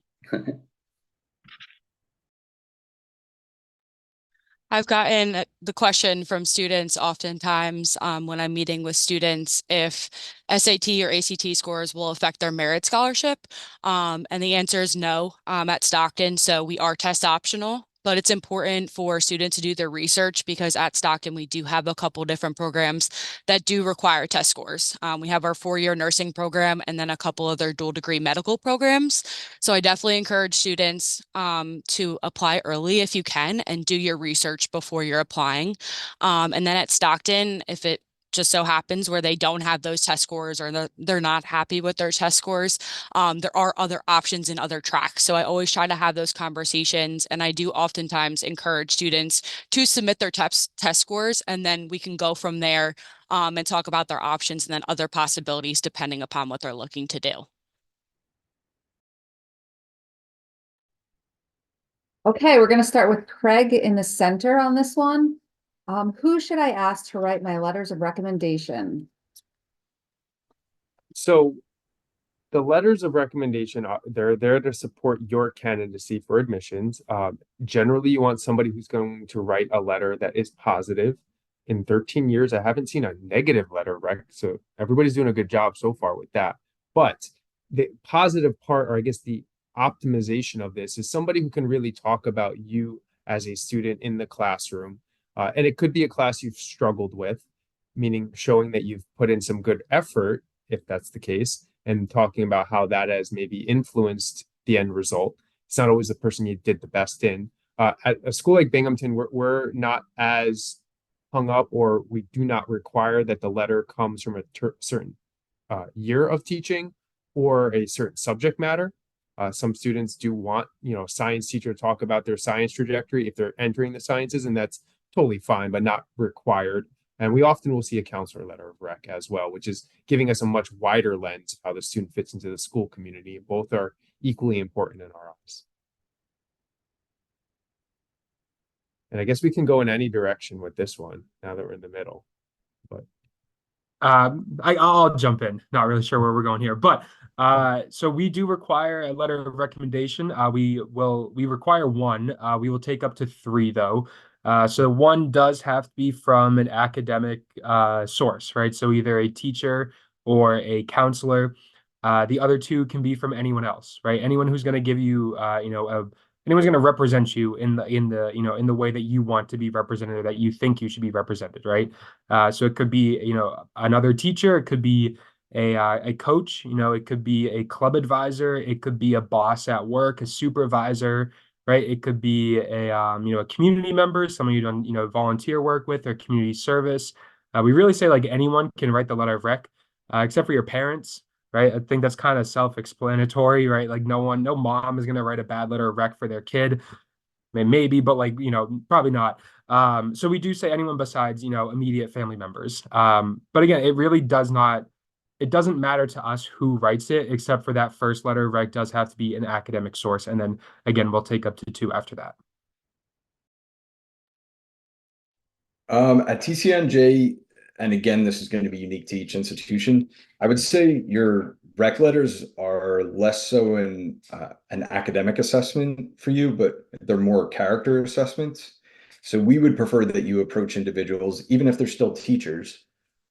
I've gotten the question from students oftentimes when I'm meeting with students if SAT or ACT scores will affect their merit scholarship. And the answer is no at Stockton. So we are test optional, but it's important for students to do their research because at Stockton, we do have a couple different programs that do require test scores. We have our 4-year nursing program and then a couple other dual degree medical programs. So I definitely encourage students to apply early if you can and do your research before you're applying. And then at Stockton, if it just so happens where they don't have those test scores or they're not happy with their test scores, there are other options in other tracks. So I always try to have those conversations, and I do oftentimes encourage students to submit their test scores, and then we can go from there and talk about their options and then other possibilities depending upon what they're looking to do. Okay, we're going to start with Craig in the center on this one. Who should I ask to write my letters of recommendation? So the letters of recommendation, they're there to support your candidacy for admissions. Generally, you want somebody who's going to write a letter that is positive. In 13 years, I haven't seen a negative letter rec, so everybody's doing a good job so far with that. But the positive part, or I guess the optimization of this, is somebody who can really talk about you as a student in the classroom. And it could be a class you've struggled with, meaning showing that you've put in some good effort, if that's the case, and talking about how that has maybe influenced the end result. It's not always the person you did the best in. At a school like Binghamton, we're not as hung up, or we do not require that the letter comes from a certain year of teaching or a certain subject matter. Some students do want, science teacher to talk about their science trajectory if they're entering the sciences, and that's totally fine, but not required. And we often will see a counselor letter of rec as well, which is giving us a much wider lens of how the student fits into the school community. Both are equally important in our eyes. And I guess we can go in any direction with this one now that we're in the middle. But I'll jump in. Not really sure where we're going here, but so we do require a letter of recommendation. We require one. We will take up to 3 though. So one does have to be from an academic source, right? So either a teacher or a counselor. The other 2 can be from anyone else, right? Anyone who's going to give you, anyone's going to represent you in the way that you want to be represented, or that you think you should be represented, right? So it could be, another teacher, it could be a coach, it could be a club advisor, it could be a boss at work, a supervisor, right? It could be a community member, someone you've done, volunteer work with, or community service. We really say like anyone can write the letter of rec, except for your parents, right? I think that's kind of self-explanatory, right? Like no mom is going to write a bad letter of rec for their kid. I mean, maybe, but probably not. So we do say anyone besides, immediate family members. But again, it doesn't matter to us who writes it, except for that first letter of rec does have to be an academic source. And then again, we'll take up to 2 after that. At TCNJ, and again, this is going to be unique to each institution, I would say your rec letters are less so an academic assessment for you, but they're more character assessments. So we would prefer that you approach individuals, even if they're still teachers,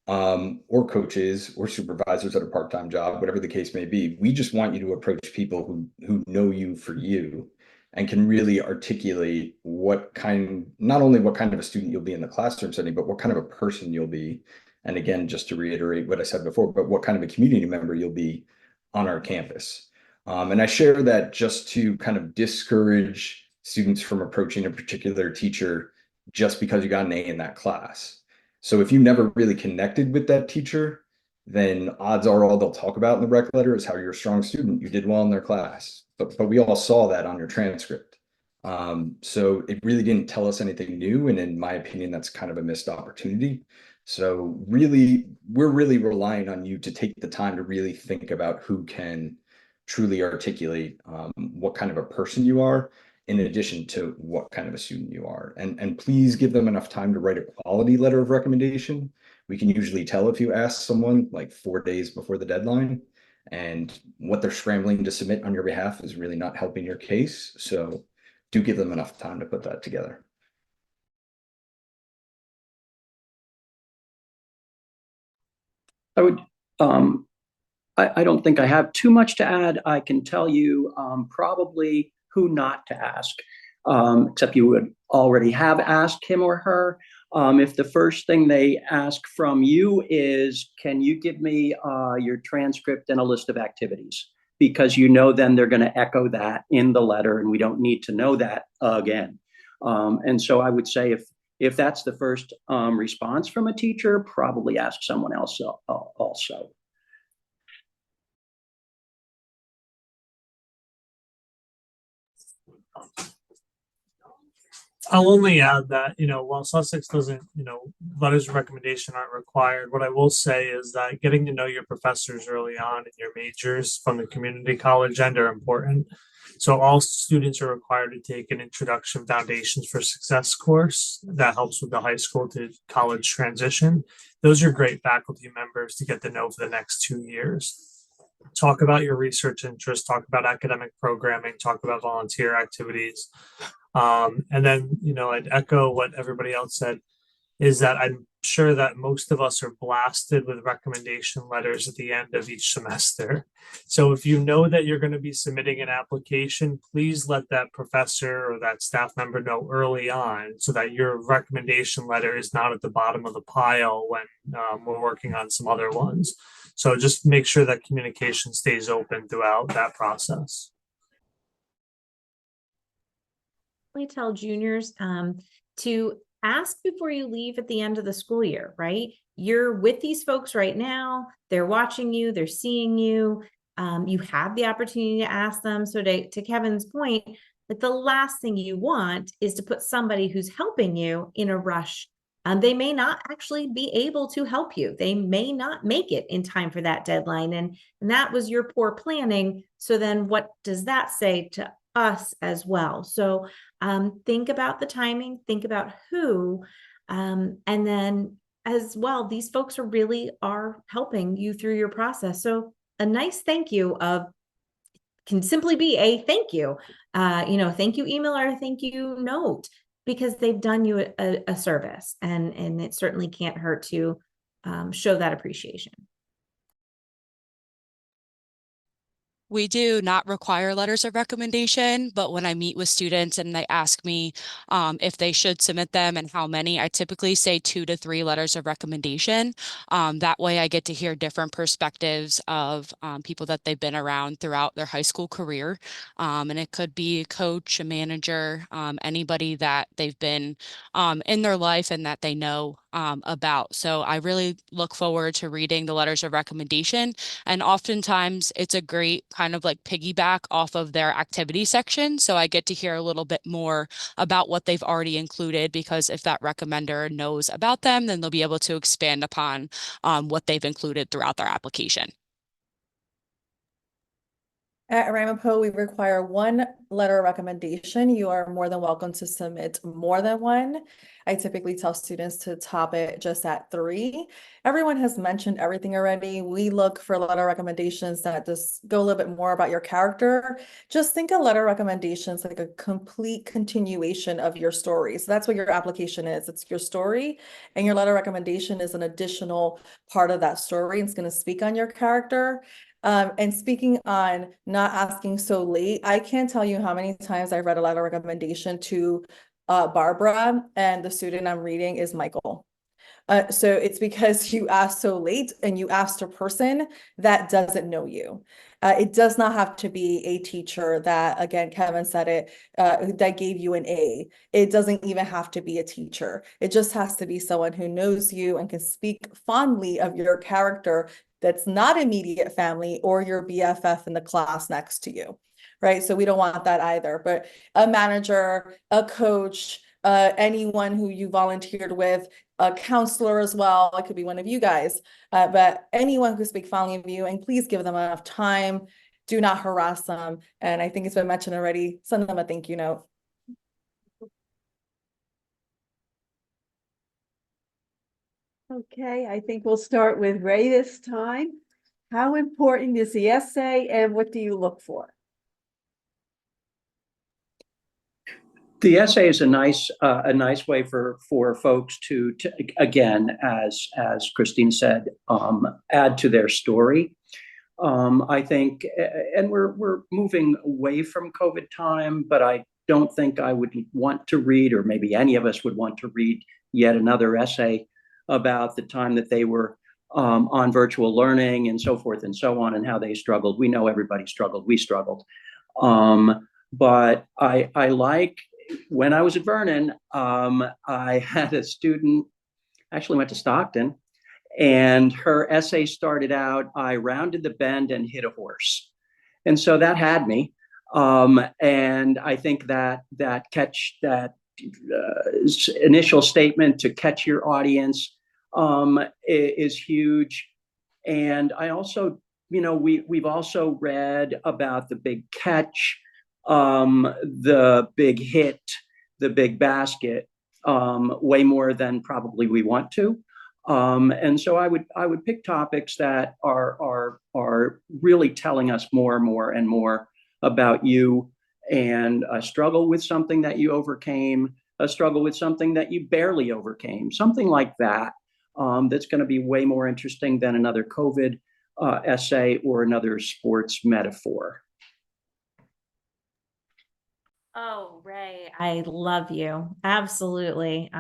or coaches or supervisors at a part-time job, whatever the case may be. We just want you to approach people who know you for you and can really articulate not only what kind of a student you'll be in the classroom setting, but what kind of a person you'll be And again, just to reiterate what I said before, but what kind of a community member you'll be on our campus. And I share that just to kind of discourage students from approaching a particular teacher just because you got an A in that class. So if you never really connected with that teacher, then odds are all they'll talk about in the rec letter is how you're a strong student, you did well in their class. But we all saw that on your transcript. So it really didn't tell us anything new. And in my opinion, that's kind of a missed opportunity. So really, we're really relying on you to take the time to really think about who can truly articulate what kind of a person you are, in addition to what kind of a student you are. And please give them enough time to write a quality letter of recommendation. We can usually tell if you ask someone like 4 days before the deadline, and what they're scrambling to submit on your behalf is really not helping your case. So do give them enough time to put that together. I would, I don't think I have too much to add. I can tell you probably who not to ask, except you would already have asked him or her. If the first thing they ask from you is, can you give me your transcript and a list of activities? Because you know then they're going to echo that in the letter, and we don't need to know that again. And so I would say if that's the first response from a teacher, probably ask someone else also. I'll only add that, while Sussex doesn't, letters of recommendation aren't required, what I will say is that getting to know your professors early on in your majors from the community college end are important. So all students are required to take an Introduction Foundations for Success course that helps with the high school to college transition. Those are great faculty members to get to know for the next 2 years. Talk about your research interests, talk about academic programming, talk about volunteer activities. And then, I'd echo what everybody else said, is that I'm sure that most of us are blasted with recommendation letters at the end of each semester. So if you know that you're going to be submitting an application, please let that professor or that staff member know early on so that your recommendation letter is not at the bottom of the pile when we're working on some other ones. So just make sure that communication stays open throughout that process. We tell juniors to ask before you leave at the end of the school year, right? You're with these folks right now. They're watching you. They're seeing you. You have the opportunity to ask them. So to Kevin's point, that the last thing you want is to put somebody who's helping you in a rush. They may not actually be able to help you. They may not make it in time for that deadline. And that was your poor planning. So then what does that say to us as well? So think about the timing, think about who, and then as well, these folks are helping you through your process. So a nice thank you can simply be a thank you, thank you email or a thank you note, because they've done you a service, and it certainly can't hurt to show that appreciation. We do not require letters of recommendation, but when I meet with students and they ask me if they should submit them and how many, I typically say 2 to 3 letters of recommendation. That way I get to hear different perspectives of people that they've been around throughout their high school career. And it could be a coach, a manager, anybody that they've been in their life and that they know about. So I really look forward to reading the letters of recommendation. And oftentimes it's a great kind of like piggyback off of their activity section. So I get to hear a little bit more about what they've already included, because if that recommender knows about them, then they'll be able to expand upon what they've included throughout their application. At Ramapo, we require 1 letter of recommendation. You are more than welcome to submit more than 1. I typically tell students to top it just at 3. Everyone has mentioned everything already. We look for letter recommendations that just go a little bit more about your character. Just think of letter recommendations like a complete continuation of your story. So that's what your application is. It's your story, and your letter recommendation is an additional part of that story. It's going to speak on your character. And speaking on not asking so late, I can't tell you how many times I've read a letter of recommendation to Barbara, and the student I'm reading is Michael. So it's because you asked so late and you asked a person that doesn't know you. It does not have to be a teacher that, again, Kevin said it, that gave you an A. It doesn't even have to be a teacher. It just has to be someone who knows you and can speak fondly of your character that's not immediate family or your BFF in the class next to you, right? So we don't want that either. But a manager, a coach, anyone who you volunteered with, a counselor as well. It could be one of you guys, but anyone who speaks fondly of you, and please give them enough time. Do not harass them. And I think it's been mentioned already. Send them a thank you note. Okay, I think we'll start with Ray this time. How important is the essay and what do you look for? The essay is a nice way for folks to again, as Christine said, add to their story. I think, and we're moving away from COVID time, but I don't think I would want to read, or maybe any of us would want to read yet another essay about the time that they were on virtual learning and so forth and so on, and how they struggled. We know everybody struggled. We struggled. But I like, when I was at Vernon, I had a student, actually went to Stockton, and her essay started out, "I rounded the bend and hit a horse." And so that had me. And I think that initial statement to catch your audience is huge. And I also, we've also read about the big catch, the big hit, the big basket, way more than probably we want to. And so I would pick topics that are really telling us more and more about you, and a struggle with something that you overcame, a struggle with something that you barely overcame, something like that. That's going to be way more interesting than another COVID essay or another sports metaphor. Oh, Ray, I love you. Absolutely.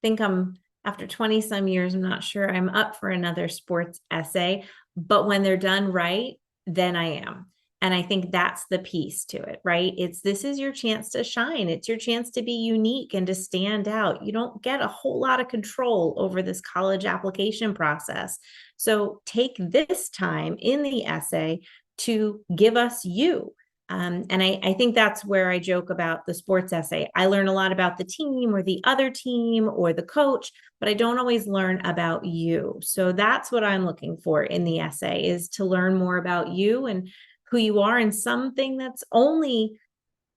Think I'm after 20 some years, I'm not sure I'm up for another sports essay, but when they're done right, then I am. And I think that's the piece to it, right? This is your chance to shine. It's your chance to be unique and to stand out. You don't get a whole lot of control over this college application process. So take this time in the essay to give us you. And I think that's where I joke about the sports essay. I learn a lot about the team or the other team or the coach, but I don't always learn about you. So that's what I'm looking for in the essay, is to learn more about you and who you are, and something that's only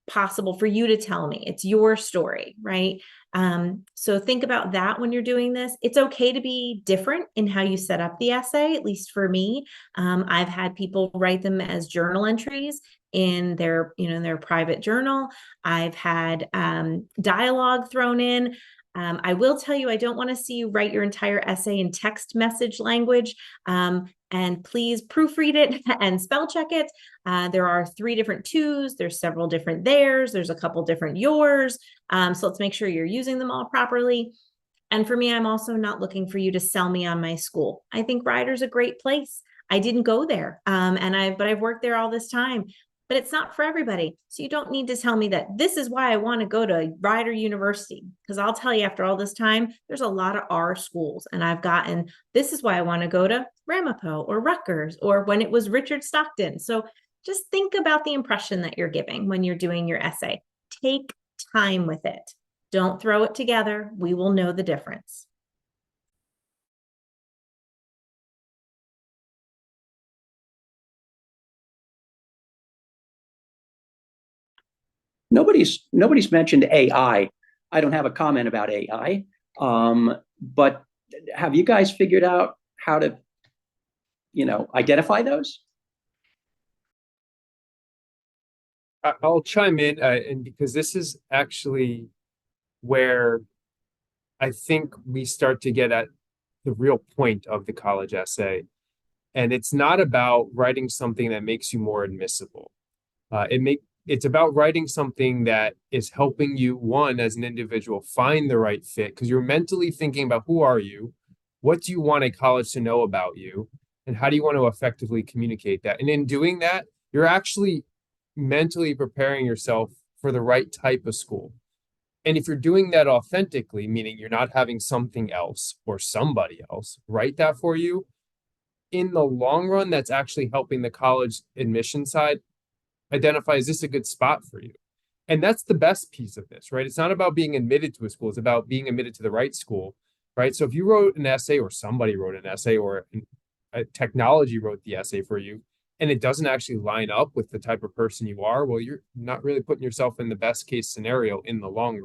possible for you to tell me. It's your story, right? So think about that when you're doing this. It's okay to be different in how you set up the essay, at least for me. I've had people write them as journal entries in their, in their private journal. I've had dialogue thrown in. I will tell you, I don't want to see you write your entire essay in text message language. And please proofread it and spell check it. There are 3 different twos. There's several different theirs. There's a couple different yours. So let's make sure you're using them all properly. And for me, I'm also not looking for you to sell me on my school. I think Rider's a great place. I didn't go there, but I've worked there all this time. But it's not for everybody. So you don't need to tell me that this is why I want to go to Rider University, because I'll tell you, after all this time, there's a lot of R schools, and I've gotten, this is why I want to go to Ramapo or Rutgers, or when it was Richard Stockton. So just think about the impression that you're giving when you're doing your essay. Take time with it. Don't throw it together. We will know the difference. Nobody's mentioned AI. I don't have a comment about AI, but have you guys figured out how to, identify those? I'll chime in, and because this is actually where I think we start to get at the real point of the college essay. And it's not about writing something that makes you more admissible. it's about writing something that is helping you, one, as an individual, find the right fit, because you're mentally thinking about who are you, what do you want a college to know about you, and how do you want to effectively communicate that? And in doing that, you're actually mentally preparing yourself for the right type of school. And if you're doing that authentically, meaning you're not having something else or somebody else write that for you, in the long run, that's actually helping the college admission side identify, is this a good spot for you? And that's the best piece of this, right? It's not about being admitted to a school, it's about being admitted to the right school, right? So if you wrote an essay, or somebody wrote an essay, or a technology wrote the essay for you, and it doesn't actually line up with the type of person you are, well, you're not really putting yourself in the best case scenario in the long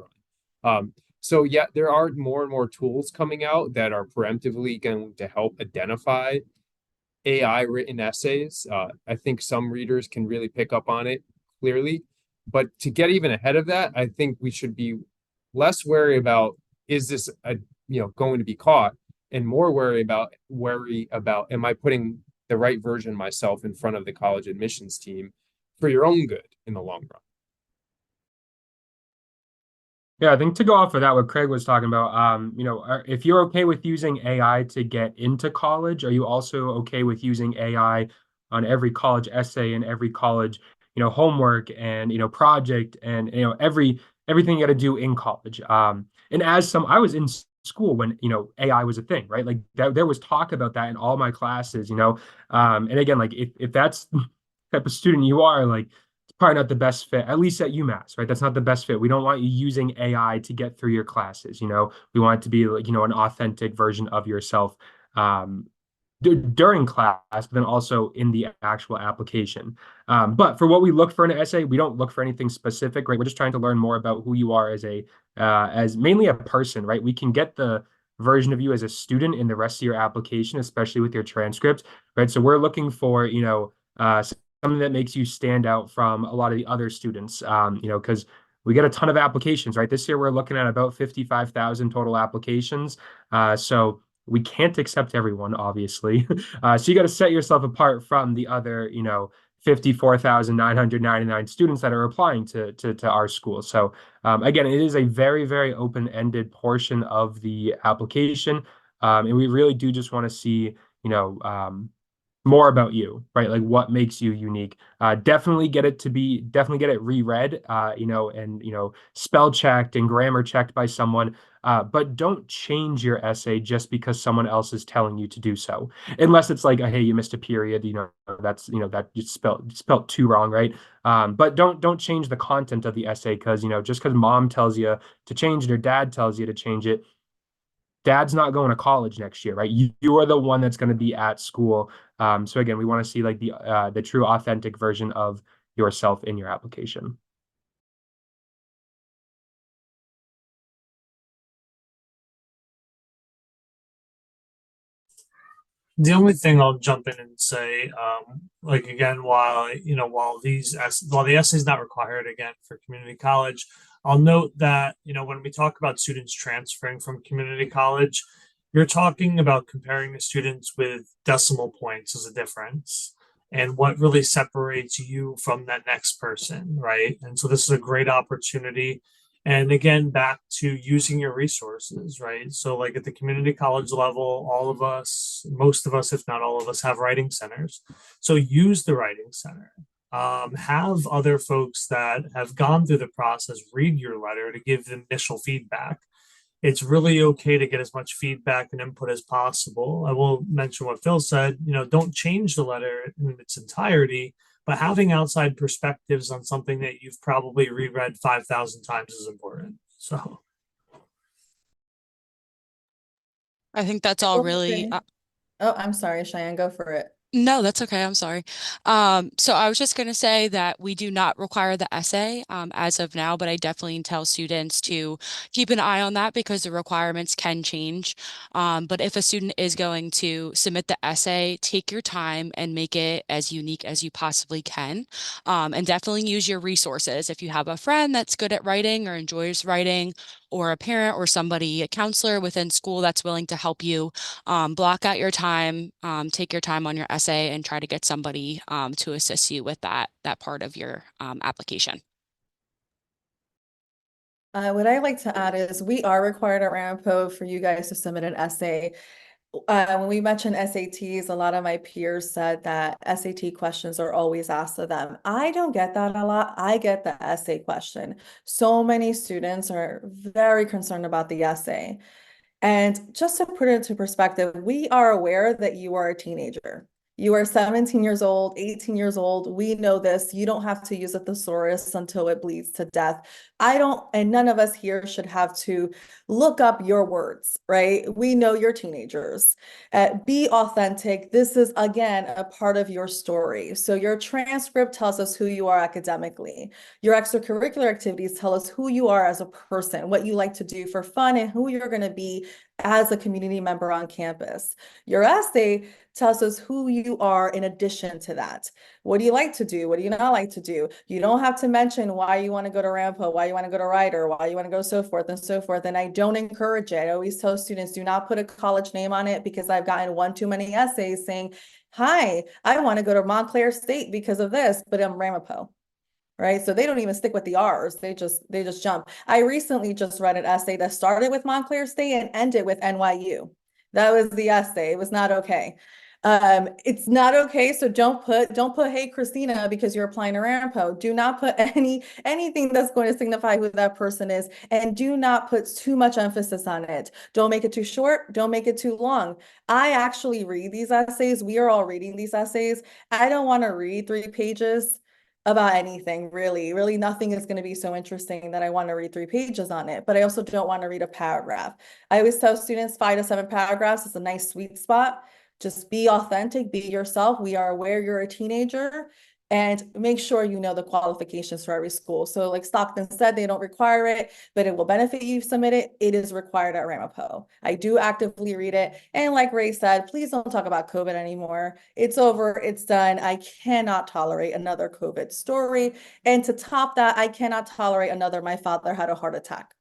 run. So yeah, there are more and more tools coming out that are preemptively going to help identify AI written essays. I think some readers can really pick up on it clearly. But to get even ahead of that, I think we should be less worried about, is this going to be caught, and more worry about am I putting the right version of myself in front of the college admissions team for your own good in the long run. Yeah, I think to go off of that, what Craig was talking about, if you're okay with using AI to get into college, are you also okay with using AI on every college essay and every college, homework and, project and, everything you got to do in college? And I was in school when, AI was a thing, right? Like there was talk about that in all my classes, and again, like if that's the type of student you are, like, probably not the best fit, at least at UMass, right? That's not the best fit. We don't want you using AI to get through your classes. We want it to be like, an authentic version of yourself during class, but then also in the actual application. But for what we look for in an essay, we don't look for anything specific, right? We're just trying to learn more about who you are as mainly a person, right? We can get the version of you as a student in the rest of your application, especially with your transcript, right? So we're looking for, something that makes you stand out from a lot of the other students, because we get a ton of applications, right? This year, we're looking at about 55,000 total applications. So we can't accept everyone, obviously. So you got to set yourself apart from the other, 54,999 students that are applying to our school. So again, it is a very, very open-ended portion of the application. And we really do just want to see, more about you, right? Like what makes you unique. Definitely get it reread, and spell checked and grammar checked by someone. But don't change your essay just because someone else is telling you to do so. Unless it's like, hey, you missed a period, that's that you spelled too wrong, right? But don't change the content of the essay because just because mom tells you to change it or dad tells you to change it, dad's not going to college next year, right? You are the one that's going to be at school. So again, we want to see like the true authentic version of yourself in your application. The only thing I'll jump in and say, like again, while the essay is not required again for community college, I'll note that when we talk about students transferring from community college, you're talking about comparing the students with decimal points as a difference, and what really separates you from that next person, right? And so this is a great opportunity. And again, back to using your resources, right? So, like at the community college level, all of us, most of us, if not all of us, have writing centers. So, use the writing center. Have other folks that have gone through the process read your letter to give initial feedback. It's really okay to get as much feedback and input as possible. I will mention what Phil said, don't change the letter in its entirety, but having outside perspectives on something that you've probably reread 5,000 times is important. So I think that's all really. Oh, I'm sorry, Cheyenne, go for it. No, that's okay. I'm sorry. So I was just going to say that we do not require the essay as of now, but I definitely tell students to keep an eye on that because the requirements can change. But if a student is going to submit the essay, take your time and make it as unique as you possibly can. And definitely use your resources. If you have a friend that's good at writing or enjoys writing, or a parent or somebody, a counselor within school that's willing to help you, block out your time, take your time on your essay essay and try to get somebody to assist you with that part of your application. What I like to add is we are required at Ramapo for you guys to submit an essay. When we mentioned SATs, a lot of my peers said that SAT questions are always asked of them. I don't get that a lot. I get the essay question. So many students are very concerned about the essay. And just to put it into perspective, we are aware that you are a teenager. You are 17 years old, 18 years old. We know this. You don't have to use a thesaurus until it bleeds to death. I don't, and none of us here should have to look up your words, right? We know you're teenagers. Be authentic. This is, again, a part of your story. So your transcript tells us who you are academically. Your extracurricular activities tell us who you are as a person, what you like to do for fun, and who you're going to be as a community member on campus. Your essay tells us who you are in addition to that. What do you like to do? What do you not like to do? You don't have to mention why you want to go to Rampo, why you want to go to Rider, why you want to go so forth and so forth. And I don't encourage it. I always tell students, do not put a college name on it, because I've gotten one too many essays saying, hi, I want to go to Montclair State because of this, but I'm Ramapo. Right. So they don't even stick with the R's. They just jump. I recently just read an essay that started with Montclair State and ended with NYU. That was the essay. It was not okay. It's not okay. So don't put, hey, Christina, because you're applying to Rampo. Do not put anything that's going to signify who that person is. And do not put too much emphasis on it. Don't make it too short. Don't make it too long. I actually read these essays. We are all reading these essays. I don't want to read 3 pages about anything, really nothing is going to be so interesting that I want to read 3 pages on it, but I also don't want to read a paragraph. I always tell students 5 to 7 paragraphs is a nice sweet spot. Just be authentic, be yourself. We are aware you're a teenager, and make sure you know the qualifications for every school. So like Stockton said, they don't require it, but it will benefit you if you submit it. It is required at Ramapo. I do actively read it. And like Ray said, please don't talk about COVID anymore. It's over, it's done. I cannot tolerate another COVID story. And to top that, I cannot tolerate another, my father had a heart attack.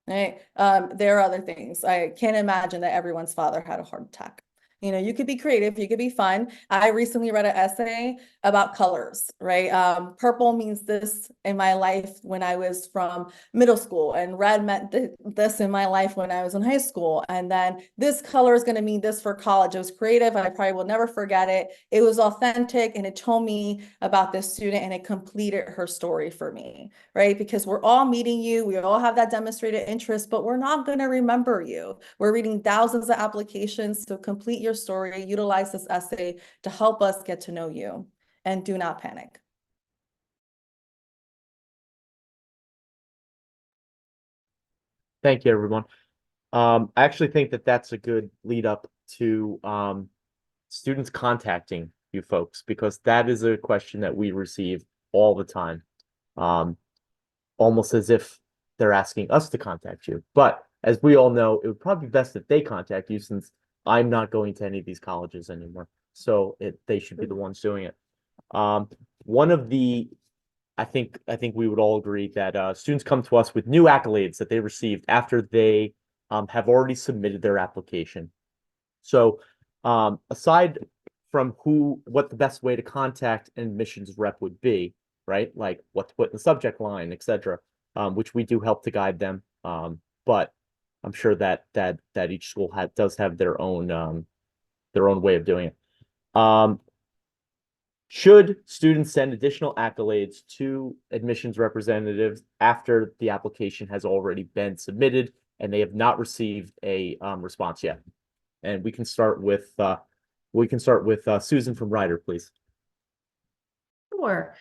Right? There are other things. I can't imagine that everyone's father had a heart attack. You know, you could be creative, you could be fun. I recently read an essay about colors, right? Purple means this in my life when I was from middle school, and red meant this in my life when I was in high school. And then this color is going to mean this for college. It was creative. I probably will never forget it. It was authentic, and it told me about this student, and it completed her story for me, right? Because we're all meeting you. We all have that demonstrated interest, but we're not going to remember you. We're reading thousands of applications to complete your story. Utilize this essay to help us get to know you, and do not panic. Thank you, everyone. I actually think that that's a good lead up to students contacting you folks, because that is a question that we receive all the time, almost as if they're asking us to contact you. But as we all know, it would probably be best that they contact you, since I'm not going to any of these colleges anymore. So they should be the ones doing it. One of the, I think we would all agree that students come to us with new accolades that they received after they have already submitted their application. So aside from what the best way to contact an admissions rep would be, right? Like what to put in the subject line, etc., which we do help to guide them. But I'm sure that each school does have their own way of doing it. Should students send additional accolades to admissions representatives after the application has already been submitted and they have not received a response yet? And we can start with Susan from Ryder, please. Sure.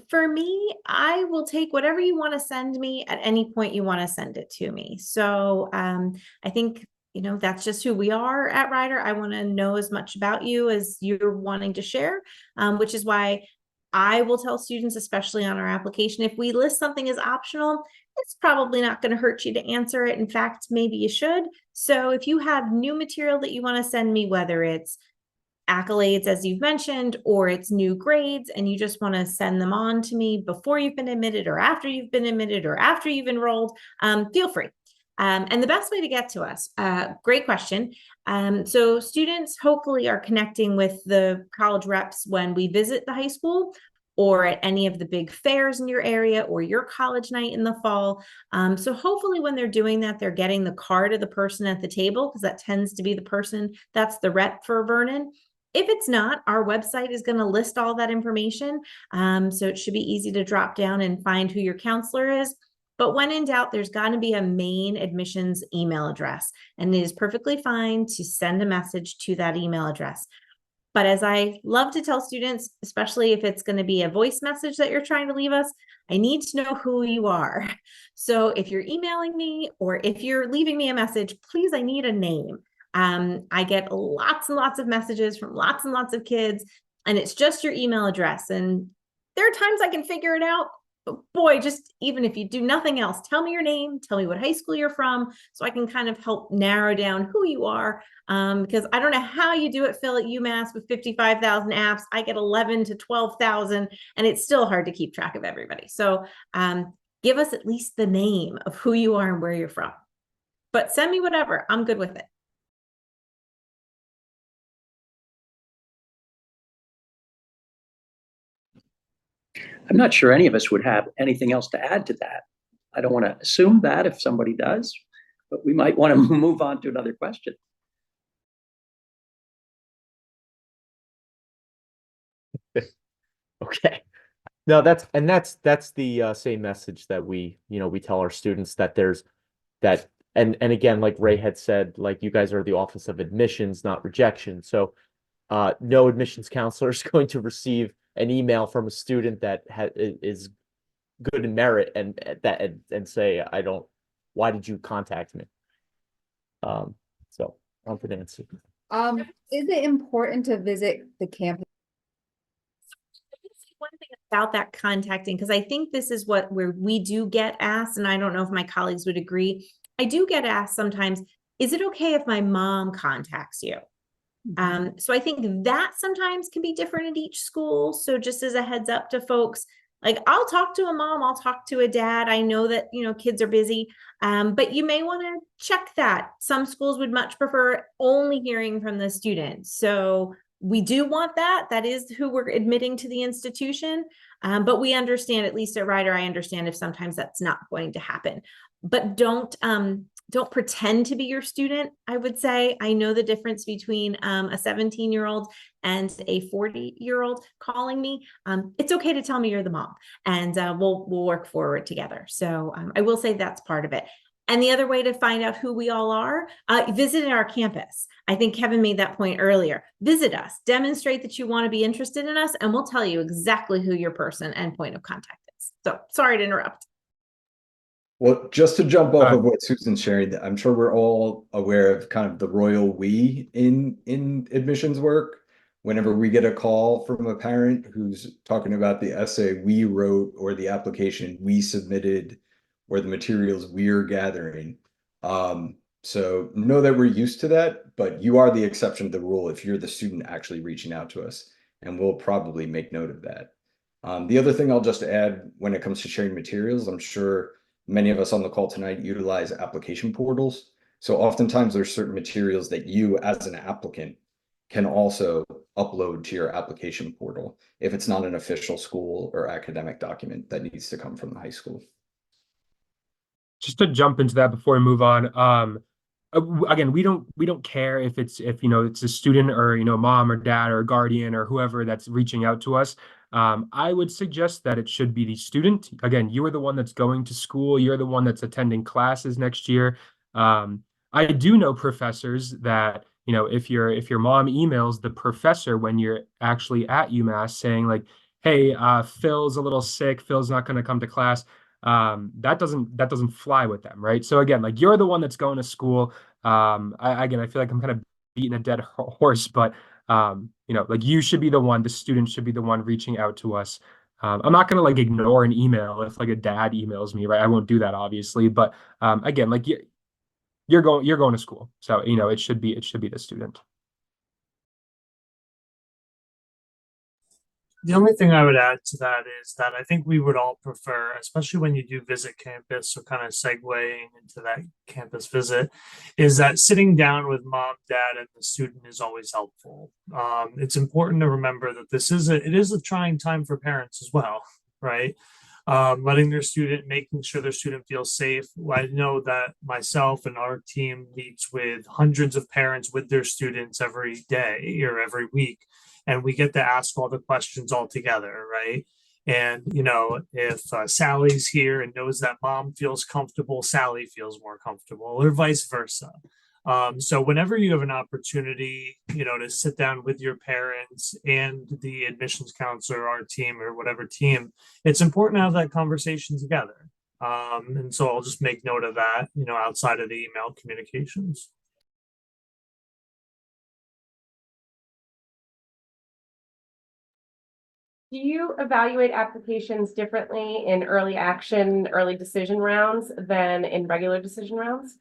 For me, I will take whatever you want to send me at any point you want to send it to me. So I think, you know, that's just who we are at Ryder. I want to know as much about you as you're wanting to share, which is why I will tell students, especially on our application, if we list something as optional, it's probably not going to hurt you to answer it. In fact, maybe you should. So if you have new material that you want to send me, whether it's accolades, as you've mentioned, or it's new grades, and you just want to send them on to me before you've been admitted, or after you've been admitted, or after you've enrolled, feel free. And the best way to get to us, great question. So students hopefully are connecting with the college reps when we visit the high school or at any of the big fairs in your area or your college night in the fall. So hopefully when they're doing that, they're getting the card of the person at the table, because that tends to be the person that's the rep for Vernon. If it's not, our website is going to list all that information. So it should be easy to drop down and find who your counselor is. But when in doubt, there's got to be a main admissions email address, and it is perfectly fine to send a message to that email address. But as I love to tell students, especially if it's going to be a voice message that you're trying to leave us, I need to know who you are. So if you're emailing me or if you're leaving me a message, please, I need a name. I get lots and lots of messages from lots and lots of kids, and it's just your email address. And there are times I can figure it out. But boy, just even if you do nothing else, tell me your name, tell me what high school you're from, so I can kind of help narrow down who you are. Because I don't know how you do it, Phil, at UMass with 55,000 apps. I get 11 to 12,000, and it's still hard to keep track of everybody. So give us at least the name of who you are and where you're from. But send me whatever. I'm good with it. I'm not sure any of us would have anything else to add to that. I don't want to assume that if somebody does, but we might want to move on to another question. Okay. No, that's the same message that we tell our students, that there's that, and again, like Ray had said, like, you guys are the Office of Admissions, not Rejection. So no admissions counselor is going to receive an email from a student that is good in merit and say, why did you contact me? So on for Nancy. Is it important to visit the campus? One thing about that contacting, because I think this is where we do get asked, and I don't know if my colleagues would agree. I do get asked sometimes, is it okay if my mom contacts you? So I think that sometimes can be different at each school. So just as a heads up to folks, like, I'll talk to a mom, I'll talk to a dad. I know that, kids are busy, but you may want to check that. Some schools would much prefer only hearing from the student. So we do want that. That is who we're admitting to the institution. But we understand, at least at Rider, I understand if sometimes that's not going to happen. But don't pretend to be your student, I would say. I know the difference between a 17-year-old and a 40-year-old calling me. It's okay to tell me you're the mom, and we'll work forward together. So I will say that's part of it. And the other way to find out who we all are, visit our campus. I think Kevin made that point earlier. Visit us, demonstrate that you want to be interested in us, and we'll tell you exactly who your person and point of contact is. So sorry to interrupt. Well, just to jump off of what Susan's sharing, I'm sure we're all aware of kind of the royal we in admissions work. Whenever we get a call from a parent who's talking about the essay we wrote or the application we submitted or the materials we're gathering. So know that we're used to that, but you are the exception to the rule if you're the student actually reaching out to us, and we'll probably make note of that. The other thing I'll just add when it comes to sharing materials, I'm sure many of us on the call tonight utilize application portals. So oftentimes there's certain materials that you as an applicant can also upload to your application portal if it's not an official school or academic document that needs to come from the high school. Just to jump into that before we move on, again, we don't care if it's a student or mom or dad or guardian or whoever that's reaching out to us. I would suggest that it should be the student. Again, you are the one that's going to school. You're the one that's attending classes next year. I do know professors that, if your mom emails the professor when you're actually at UMass saying like, hey, Phil's a little sick, Phil's not going to come to class, that doesn't fly with them, right? So again, like, you're the one that's going to school. I feel like I'm kind of beating a dead horse, but like, you should be the one, the student should be the one reaching out to us. I'm not gonna like ignore an email if like a dad emails me, right? I won't do that, obviously, but again, like, you're going to school, so it should be the student. The only thing I would add to that is that I think we would all prefer, especially when you do visit campus, so kind of segueing into that campus visit, is that sitting down with mom, dad, and the student is always helpful. It's important to remember that it is a trying time for parents as well, right? Letting their student, making sure their student feels safe. I know that myself and our team meets with hundreds of parents with their students every day or every week, and we get to ask all the questions all together, right? And if Sally's here and knows that mom feels comfortable, Sally feels more comfortable, or vice versa. So whenever you have an opportunity, to sit down with your parents and the admissions counselor, our team, or whatever team, it's important to have that conversation together. And so I'll just make note of that, outside of the email communications. Do you evaluate applications differently in early action, early decision rounds than in regular decision rounds?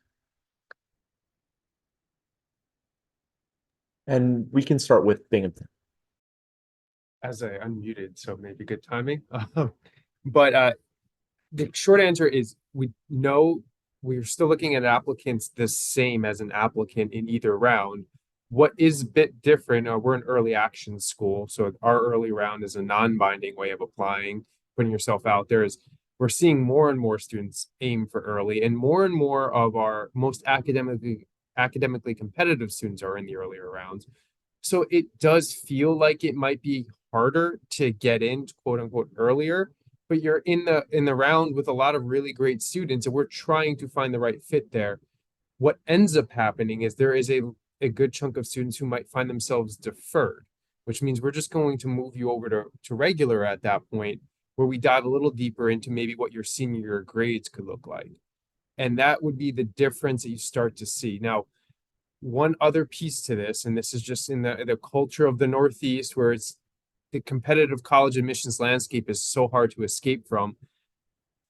And we can start with Binghamton. As I unmuted, so maybe good timing. But the short answer is we know we're still looking at applicants the same as an applicant in either round. What is a bit different, we're an early action school, so our early round is a non-binding way of applying, putting yourself out there. Is we're seeing more and more students aim for early, and more of our most academically competitive students are in the earlier rounds. So it does feel like it might be harder to get in, quote unquote, earlier, but you're in the round with a lot of really great students, and we're trying to find the right fit there. What ends up happening is there is a good chunk of students who might find themselves deferred, which means we're just going to move you over to regular at that point, where we dive a little deeper into maybe what your senior year grades could look like. And that would be the difference that you start to see. Now, one other piece to this, and this is just in the culture of the Northeast, where it's the competitive college admissions landscape is so hard to escape from.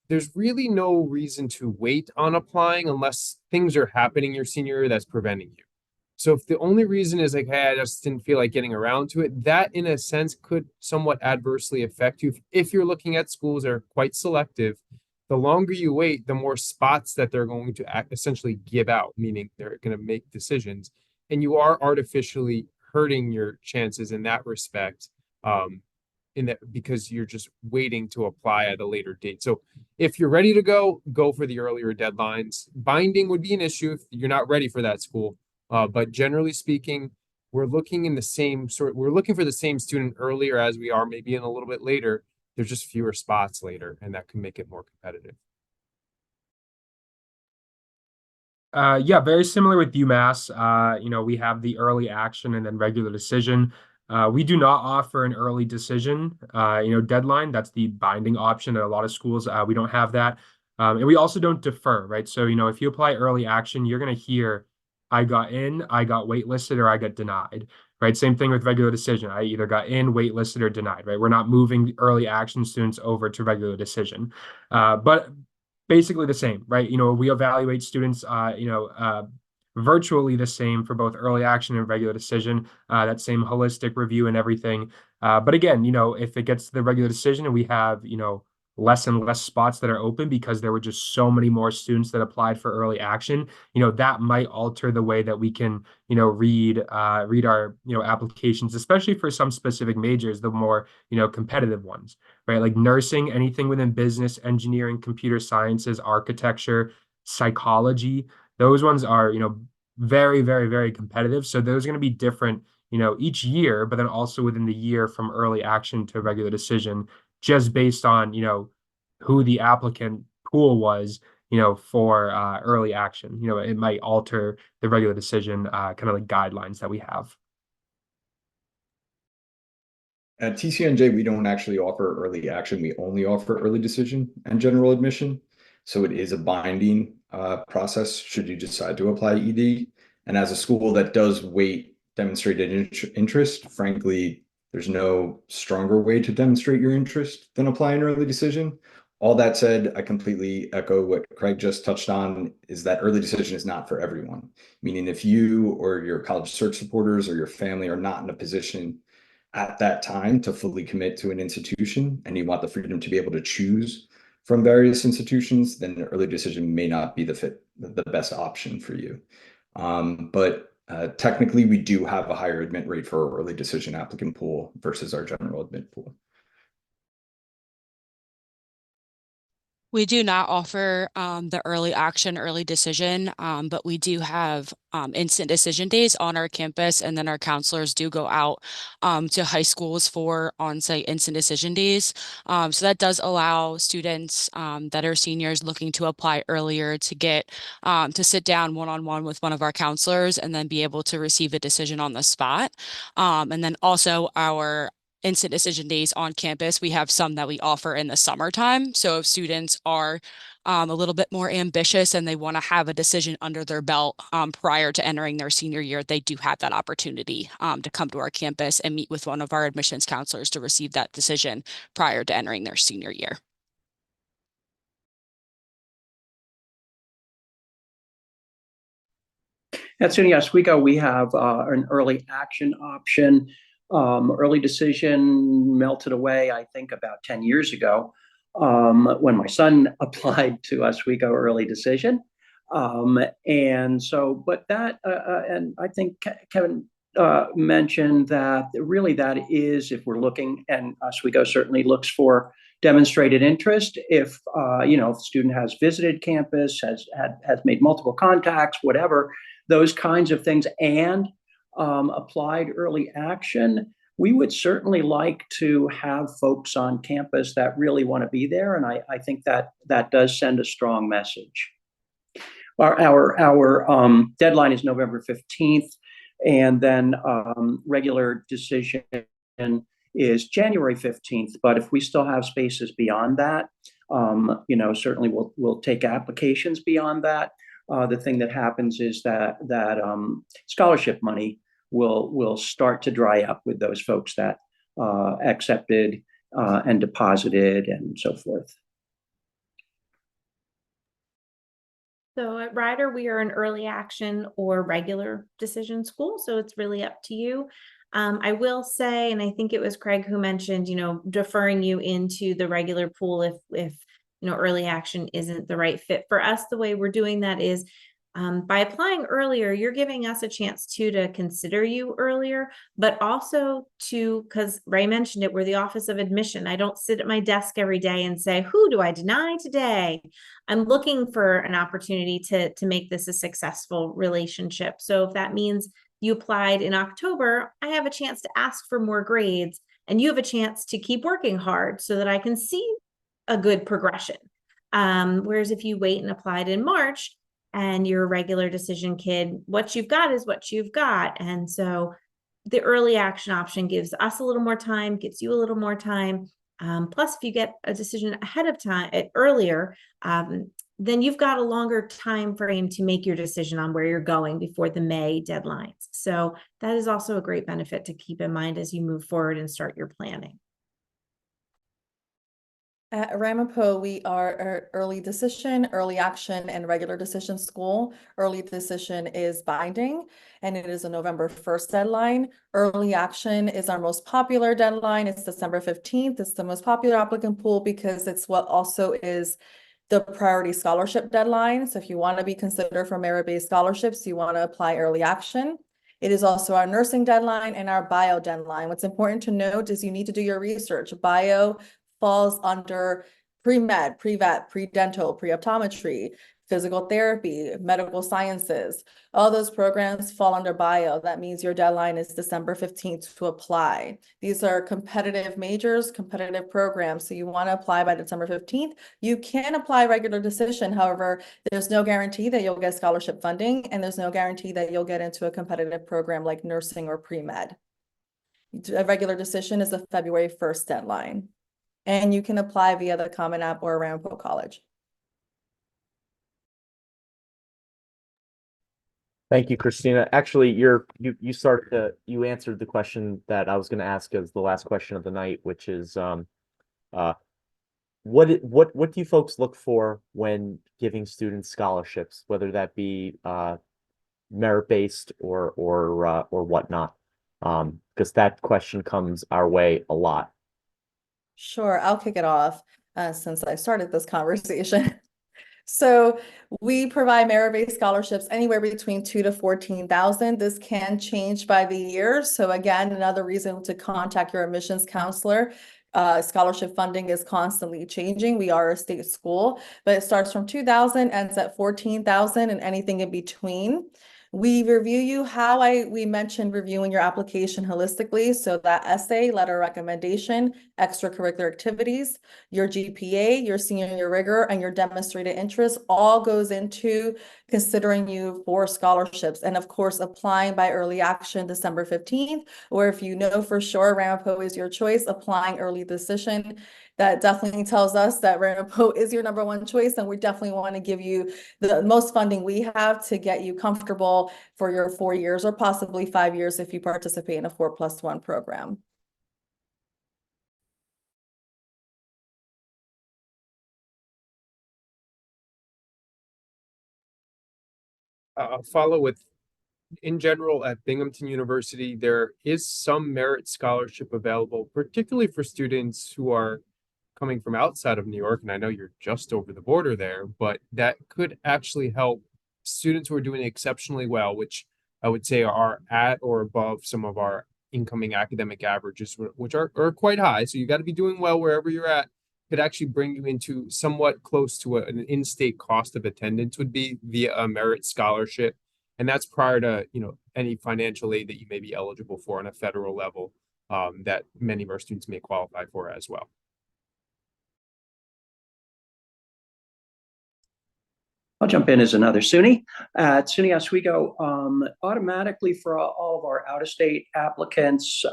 There's really no reason to wait on applying unless things are happening your senior year that's preventing you. So if the only reason is like, hey, I just didn't feel like getting around to it, that in a sense could somewhat adversely affect you. If you're looking at schools that are quite selective, the longer you wait, the more spots that they're going to essentially give out, meaning they're going to make decisions. And you are artificially hurting your chances in that respect, in that because you're just waiting to apply at a later date. So if you're ready to go for the earlier deadlines. Binding would be an issue if you're not ready for that school. But generally speaking, we're looking for the same student earlier as we are maybe in a little bit later. There's just fewer spots later, and that can make it more competitive. Yeah, very similar with UMass. We have the early action and then regular decision. We do not offer an early decision, deadline. That's the binding option at a lot of schools. We don't have that. And we also don't defer, right? So, if you apply early action, you're going to hear, I got in, I got waitlisted, or I got denied, right? Same thing with regular decision. I either got in, waitlisted, or denied, right? We're not moving early action students over to regular decision. But basically the same, right? We evaluate students, virtually the same for both early action and regular decision, that same holistic review and everything. But again, if it gets to the regular decision and we have, less and less spots that are open because there were just so many more students that applied for early action, that might alter the way that we can, read our, applications, especially for some specific majors, the more, competitive ones, right? Like nursing, anything within business, engineering, computer sciences, architecture, psychology, those ones are, very, very, very competitive. So those are going to be different, each year, but then also within the year from early action to regular decision, just based on, who the applicant pool was, for early action. It might alter the regular decision kind of like guidelines that we have. At TCNJ, we don't actually offer early action. We only offer early decision and general admission. So it is a binding process should you decide to apply ED. And as a school that does weight demonstrated interest, frankly, there's no stronger way to demonstrate your interest than applying early decision. All that said, I completely echo what Craig just touched on, is that early decision is not for everyone. Meaning if you or your college search supporters or your family are not in a position at that time to fully commit to an institution and you want the freedom to be able to choose from various institutions, then an early decision may not be the best option for you. But technically, we do have a higher admit rate for our early decision applicant pool versus our general admit pool. We do not offer the early action, early decision, but we do have instant decision days on our campus, and then our counselors do go out to high schools for on-site instant decision days. So that does allow students that are seniors looking to apply earlier to get to sit down one-on-one with one of our counselors and then be able to receive a decision on the spot. And then also our instant decision days on campus. We have some that we offer in the summertime. So if students are a little bit more ambitious and they want to have a decision under their belt prior to entering their senior year, they do have that opportunity to come to our campus and meet with one of our admissions counselors to receive that decision prior to entering their senior year. At SUNY Oswego, we have an early action option. Early decision melted away, I think, about 10 years ago when my son applied to Oswego early decision. And so, but that, and I think Kevin mentioned that really that is, if we're looking, and Oswego certainly looks for demonstrated interest. If, if the student has visited campus, has made multiple contacts, whatever, those kinds of things, and applied early action, we would certainly like to have folks on campus that really want to be there. And I think that does send a strong message. Our deadline is November 15th, and then regular decision is January 15th. But if we still have spaces beyond that, certainly we'll take applications beyond that. The thing that happens is that scholarship money will start to dry up with those folks that accepted and deposited and so forth. So at Rider, we are an early action or regular decision school, so it's really up to you. I will say, and I think it was Craig who mentioned, deferring you into the regular pool if early action isn't the right fit for us. The way we're doing that is by applying earlier, you're giving us a chance to consider you earlier, but also because Ray mentioned it, we're the Office of Admission. I don't sit at my desk every day and say, who do I deny today? I'm looking for an opportunity to make this a successful relationship. So if that means you applied in October, I have a chance to ask for more grades, and you have a chance to keep working hard so that I can see a good progression. Whereas if you wait and applied in March and you're a regular decision kid, what you've got is what you've got. And so the early action option gives us a little more time, gives you a little more time. Plus, if you get a decision ahead of time, earlier, then you've got a longer time frame to make your decision on where you're going before the May deadlines. So that is also a great benefit to keep in mind as you move forward and start your planning. At Ramapo, we are an early decision, early action, and regular decision school. Early decision is binding, and it is a November 1st deadline. Early action is our most popular deadline. It's December 15th. It's the most popular applicant pool because it's what also is the priority scholarship deadline. So if you want to be considered for merit-based scholarships, you want to apply early action. It is also our nursing deadline and our bio deadline. What's important to note is you need to do your research. Bio falls under pre-med, pre-vet, pre-dental, pre-optometry, physical therapy, medical sciences. All those programs fall under bio. That means your deadline is December 15th to apply. These are competitive majors, competitive programs. So you want to apply by December 15th. You can apply regular decision. However, there's no guarantee that you'll get scholarship funding, and there's no guarantee that you'll get into a competitive program like nursing or pre-med. A regular decision is a February 1st deadline. And you can apply via the Common App or Ramapo College. Thank you, Christina. Actually, you answered the question that I was going to ask as the last question of the night, which is what do you folks look for when giving students scholarships, whether that be merit-based or whatnot? Because that question comes our way a lot. Sure, I'll kick it off since I started this conversation. So we provide merit-based scholarships anywhere between 2 to 14,000. This can change by the year. So again, another reason to contact your admissions counselor. Scholarship funding is constantly changing. We are a state school, but it starts from 2,000, ends at 14,000, and anything in between. We review you we mentioned reviewing your application holistically. So that essay, letter of recommendation, extracurricular activities, your GPA, your senior year rigor, and your demonstrated interest all goes into considering you for scholarships. And of course, applying by early action December 15th, or if you know for sure Ramapo is your choice, applying early decision. That definitely tells us that Ramapo is your number one choice, and we definitely want to give you the most funding we have to get you comfortable for your 4 years or possibly 5 years if you participate in a 4+1 program. Follow with, in general, at Binghamton University, there is some merit scholarship available, particularly for students who are coming from outside of New York. And I know you're just over the border there, but that could actually help students who are doing exceptionally well, which I would say are at or above some of our incoming academic averages, which are quite high. So you got to be doing well wherever you're at. Could actually bring you into somewhat close to an in-state cost of attendance would be via a merit scholarship. And that's prior to, any financial aid that you may be eligible for on a federal level, that many of our students may qualify for as well. I'll jump in as another SUNY. At SUNY Oswego, automatically for all of our out-of-state applicants,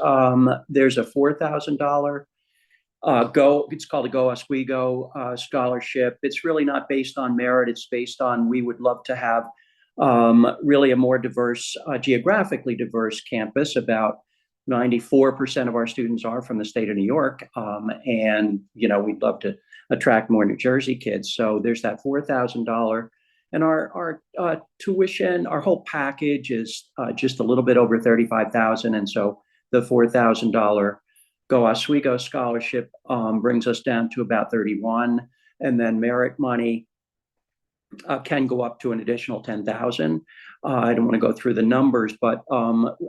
there's a $4,000 it's called a Go Oswego scholarship. It's really not based on merit. It's based on, we would love to have really a more diverse, geographically diverse campus. About 94% of our students are from the state of New York. And, we'd love to attract more New Jersey kids. So there's that $4,000. And our tuition, our whole package is just a little bit over $35,000. And so the $4,000 Go Oswego scholarship brings us down to about 31, and then merit money can go up to an additional 10,000. I don't want to go through the numbers, but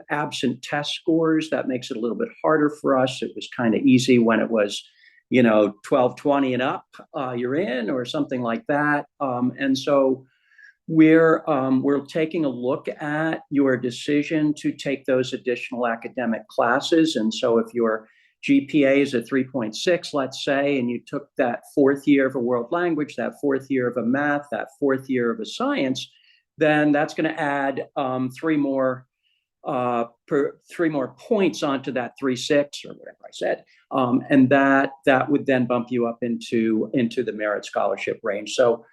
absent test scores, that makes it a little bit harder for us. It was kind of easy when it was, 1220 and up, you're in, or something like that. And so we're taking a look at your decision to take those additional academic classes. And so if your GPA is at 3.6, let's say, and you took that 4th year of a world language, that 4th year of a math, that 4th year of a science, then that's going to add 3 more points onto that 3.6 or whatever I said, and that would then bump you up into the merit scholarship range. So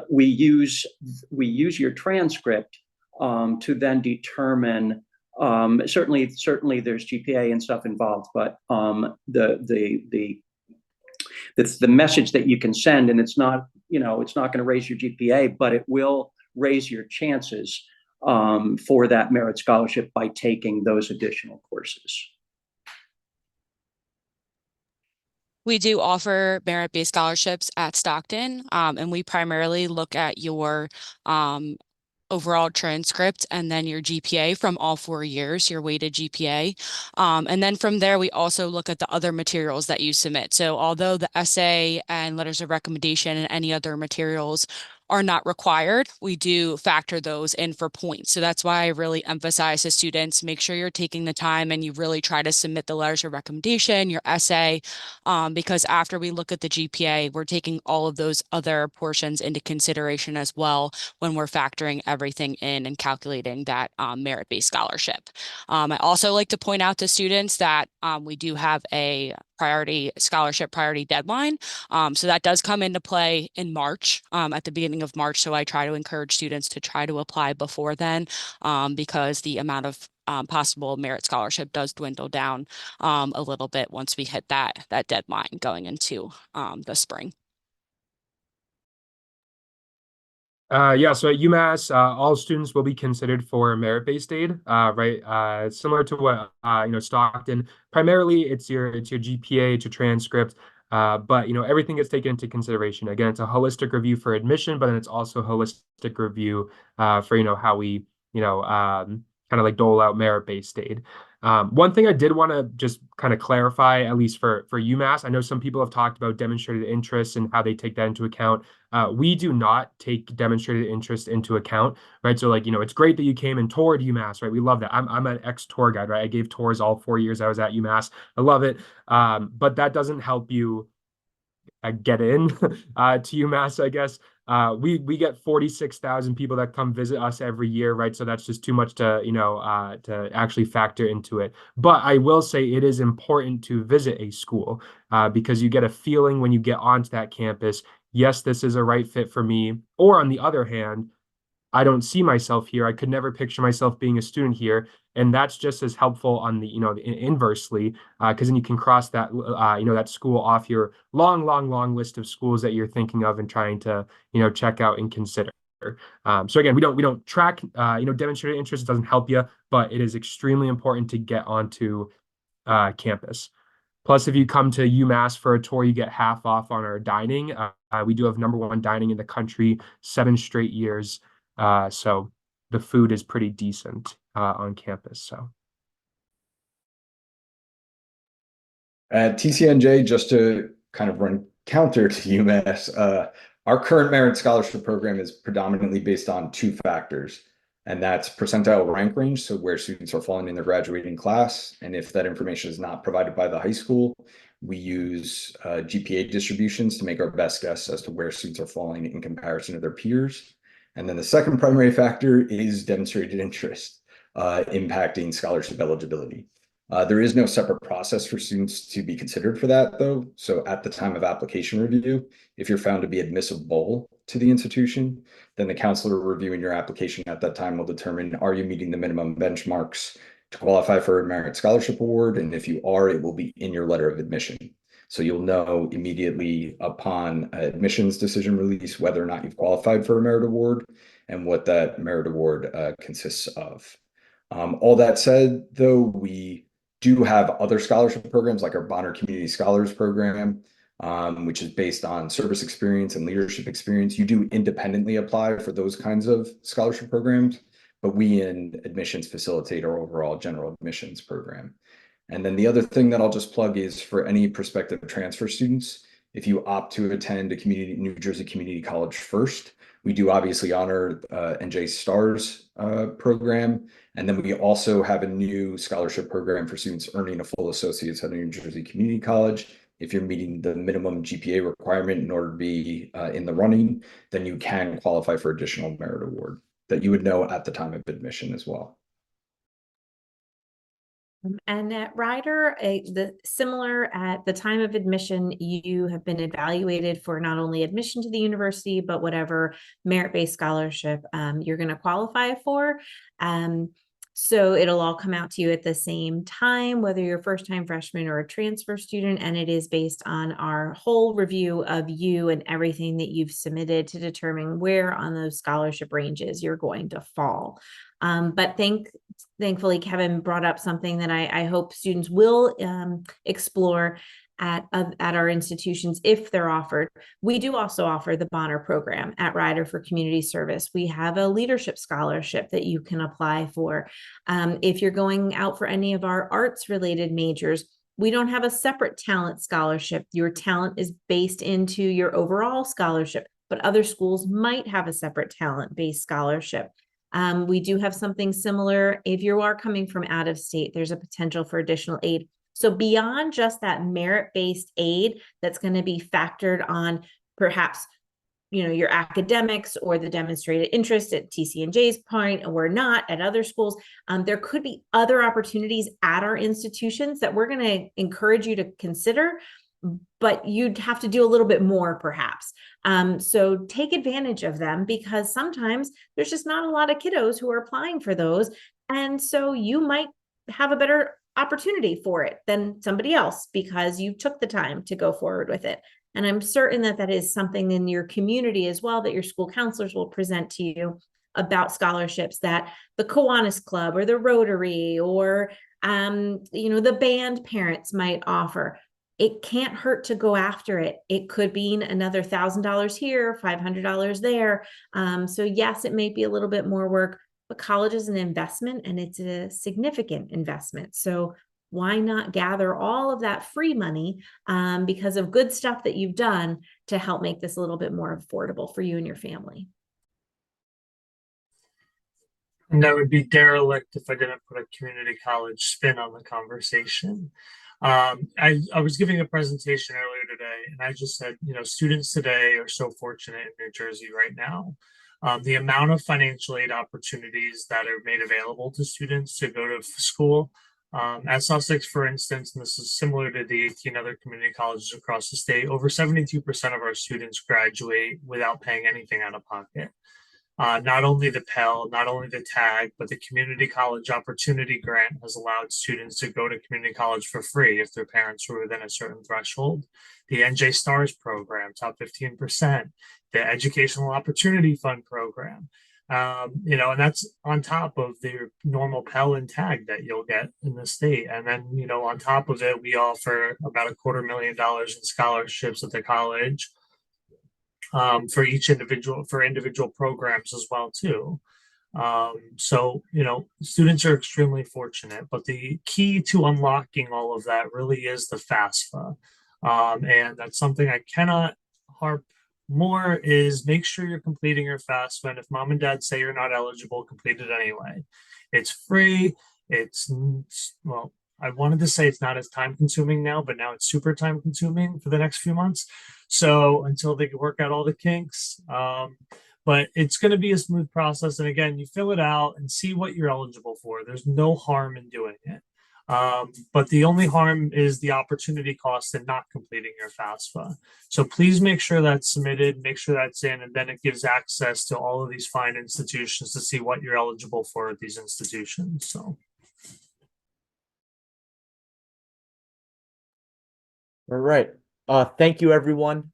we use your transcript to then determine. Certainly there's GPA and stuff involved, but the message that you can send, and it's not going to raise your GPA, but it will raise your chances for that merit scholarship by taking those additional courses. We do offer merit-based scholarships at Stockton, and we primarily look at your overall transcript and then your GPA from all 4 years, your weighted GPA. And then from there, we also look at the other materials that you submit. So although the essay and letters of recommendation and any other materials are not required, we do factor those in for points. So that's why I really emphasize to students, make sure you're taking the time and you really try to submit the letters of recommendation, your essay, because after we look at the GPA, we're taking all of those other portions into consideration as well when we're factoring everything in and calculating that merit-based scholarship. I also like to point out to students that we do have a scholarship priority deadline. So that does come into play in March, at the beginning of March. So I try to encourage students to try to apply before then, because the amount of possible merit scholarship does dwindle down a little bit once we hit that deadline going into the spring. Yeah, so at UMass, all students will be considered for merit-based aid, right? Similar to what Stockton. Primarily, it's your GPA, it's your transcript, but everything gets taken into consideration. Again, it's a holistic review for admission, but then it's also a holistic review for how we kind of like dole out merit-based aid. One thing I did want to just kind of clarify, at least for UMass, I know some people have talked about demonstrated interest and how they take that into account. We do not take demonstrated interest into account, right? So it's great that you came and toured UMass, right? We love that. I'm an ex-tour guide, right? I gave tours all 4 years I was at UMass. I love it. But that doesn't help you get in to UMass, I guess. We get 46,000 people that come visit us every year, right? So that's just too much to actually factor into it. But I will say it is important to visit a school because you get a feeling when you get onto that campus. Yes, this is a right fit for me. Or on the other hand, I don't see myself here. I could never picture myself being a student here. And that's just as helpful on the, inversely, because then you can cross that, that school off your long, long, long list of schools that you're thinking of and trying to, check out and consider. So again, we don't track, demonstrated interest. It doesn't help you, but it is extremely important to get onto campus. Plus, if you come to UMass for a tour, you get half off on our dining. We do have #1 dining in the country, 7 straight years. So the food is pretty decent on campus. So At TCNJ, just to kind of run counter to UMass, our current merit scholarship program is predominantly based on 2 factors, and that's percentile rank range, so where students are falling in their graduating class, and if that information is not provided by the high school, we use GPA distributions to make our best guess as to where students are falling in comparison to their peers. And then the second primary factor is demonstrated interest, impacting scholarship eligibility. There is no separate process for students to be considered for that, though. So at the time of application review, if you're found to be admissible to the institution, then the counselor reviewing your application at that time will determine, are you meeting the minimum benchmarks to qualify for a merit scholarship award? And if you are, it will be in your letter of admission. So you'll know immediately upon admissions decision release whether or not you've qualified for a merit award and what that merit award consists of. All that said, though, we do have other scholarship programs like our Bonner Community Scholars Program, which is based on service experience and leadership experience. You do independently apply for those kinds of scholarship programs, but we in admissions facilitate our overall general admissions program. And then the other thing that I'll just plug is for any prospective transfer students, if you opt to attend a New Jersey community college first, we do obviously honor NJ STARS program. And then we also have a new scholarship program for students earning a full associate's at a New Jersey community college. If you're meeting the minimum GPA requirement in order to be in the running, then you can qualify for additional merit award that you would know at the time of admission as well. And at Rider, similar at the time of admission, you have been evaluated for not only admission to the university, but whatever merit-based scholarship you're going to qualify for. So it'll all come out to you at the same time, whether you're a first-time freshman or a transfer student, and it is based on our whole review of you and everything that you've submitted to determine where on those scholarship ranges you're going to fall. But thankfully, Kevin brought up something that I hope students will explore at our institutions if they're offered. We do also offer the Bonner program at Rider for community service. We have a leadership scholarship that you can apply for. If you're going out for any of our arts related majors, we don't have a separate talent scholarship. Your talent is based into your overall scholarship, but other schools might have a separate talent-based scholarship. We do have something similar. If you are coming from out of state, there's a potential for additional aid. So beyond just that merit-based aid that's going to be factored on perhaps, your academics or the demonstrated interest at TCNJ's point, or not at other schools, there could be other opportunities at our institutions that we're going to encourage you to consider, but you'd have to do a little bit more perhaps. So take advantage of them, because sometimes there's just not a lot of kiddos who are applying for those. And so you might have a better opportunity for it than somebody else because you took the time to go forward with it. And I'm certain that that is something in your community as well, that your school counselors will present to you about scholarships that the Kiwanis Club or the Rotary or, the band parents might offer. It can't hurt to go after it. It could mean another $1,000 here, $500 there. So yes, it may be a little bit more work, but college is an investment and it's a significant investment. So why not gather all of that free money because of good stuff that you've done to help make this a little bit more affordable for you and your family? And that would be derelict if I didn't put a community college spin on the conversation. I was giving a presentation earlier today, and I just said, students today are so fortunate in New Jersey right now. The amount of financial aid opportunities that are made available to students to go to school. At Sussex, for instance, and this is similar to the 18 other community colleges across the state, over 72% of our students graduate without paying anything out of pocket. Not only the Pell, not only the TAG, but the Community College Opportunity Grant has allowed students to go to community college for free if their parents were within a certain threshold. The NJ STARS program, top 15%, the Educational Opportunity Fund program, and that's on top of the normal Pell and TAG that you'll get in the state. And then, on top of it, we offer about $250,000 in scholarships at the college. For individual programs as well too. So students are extremely fortunate, but the key to unlocking all of that really is the FAFSA. And that's something I cannot harp more is make sure you're completing your FAFSA. And if mom and dad say you're not eligible, complete it anyway. It's free. I wanted to say it's not as time consuming now, but now it's super time consuming for the next few months. So until they can work out all the kinks, but it's going to be a smooth process. And again, you fill it out and see what you're eligible for. There's no harm in doing it. But the only harm is the opportunity cost in not completing your FAFSA. So please make sure that's submitted, make sure that's in, and then it gives access to all of these fine institutions to see what you're eligible for at these institutions. So. All right. Thank you, everyone.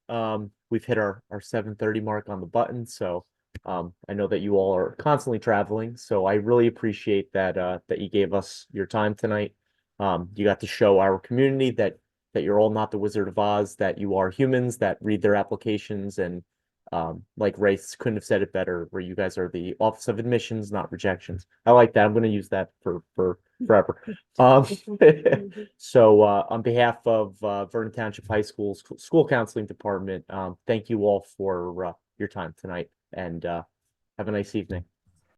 We've hit our 7:30 mark on the button, so I know that you all are constantly traveling, so I really appreciate that that you gave us your time tonight. You got to show our community that you're all not the Wizard of Oz, that you are humans that read their applications, and like Ray couldn't have said it better, where you guys are the Office of Admissions, not Rejections. I like that. I'm going to use that for forever. So on behalf of Vernon Township High School's school counseling department, thank you all for your time tonight, and have a nice evening.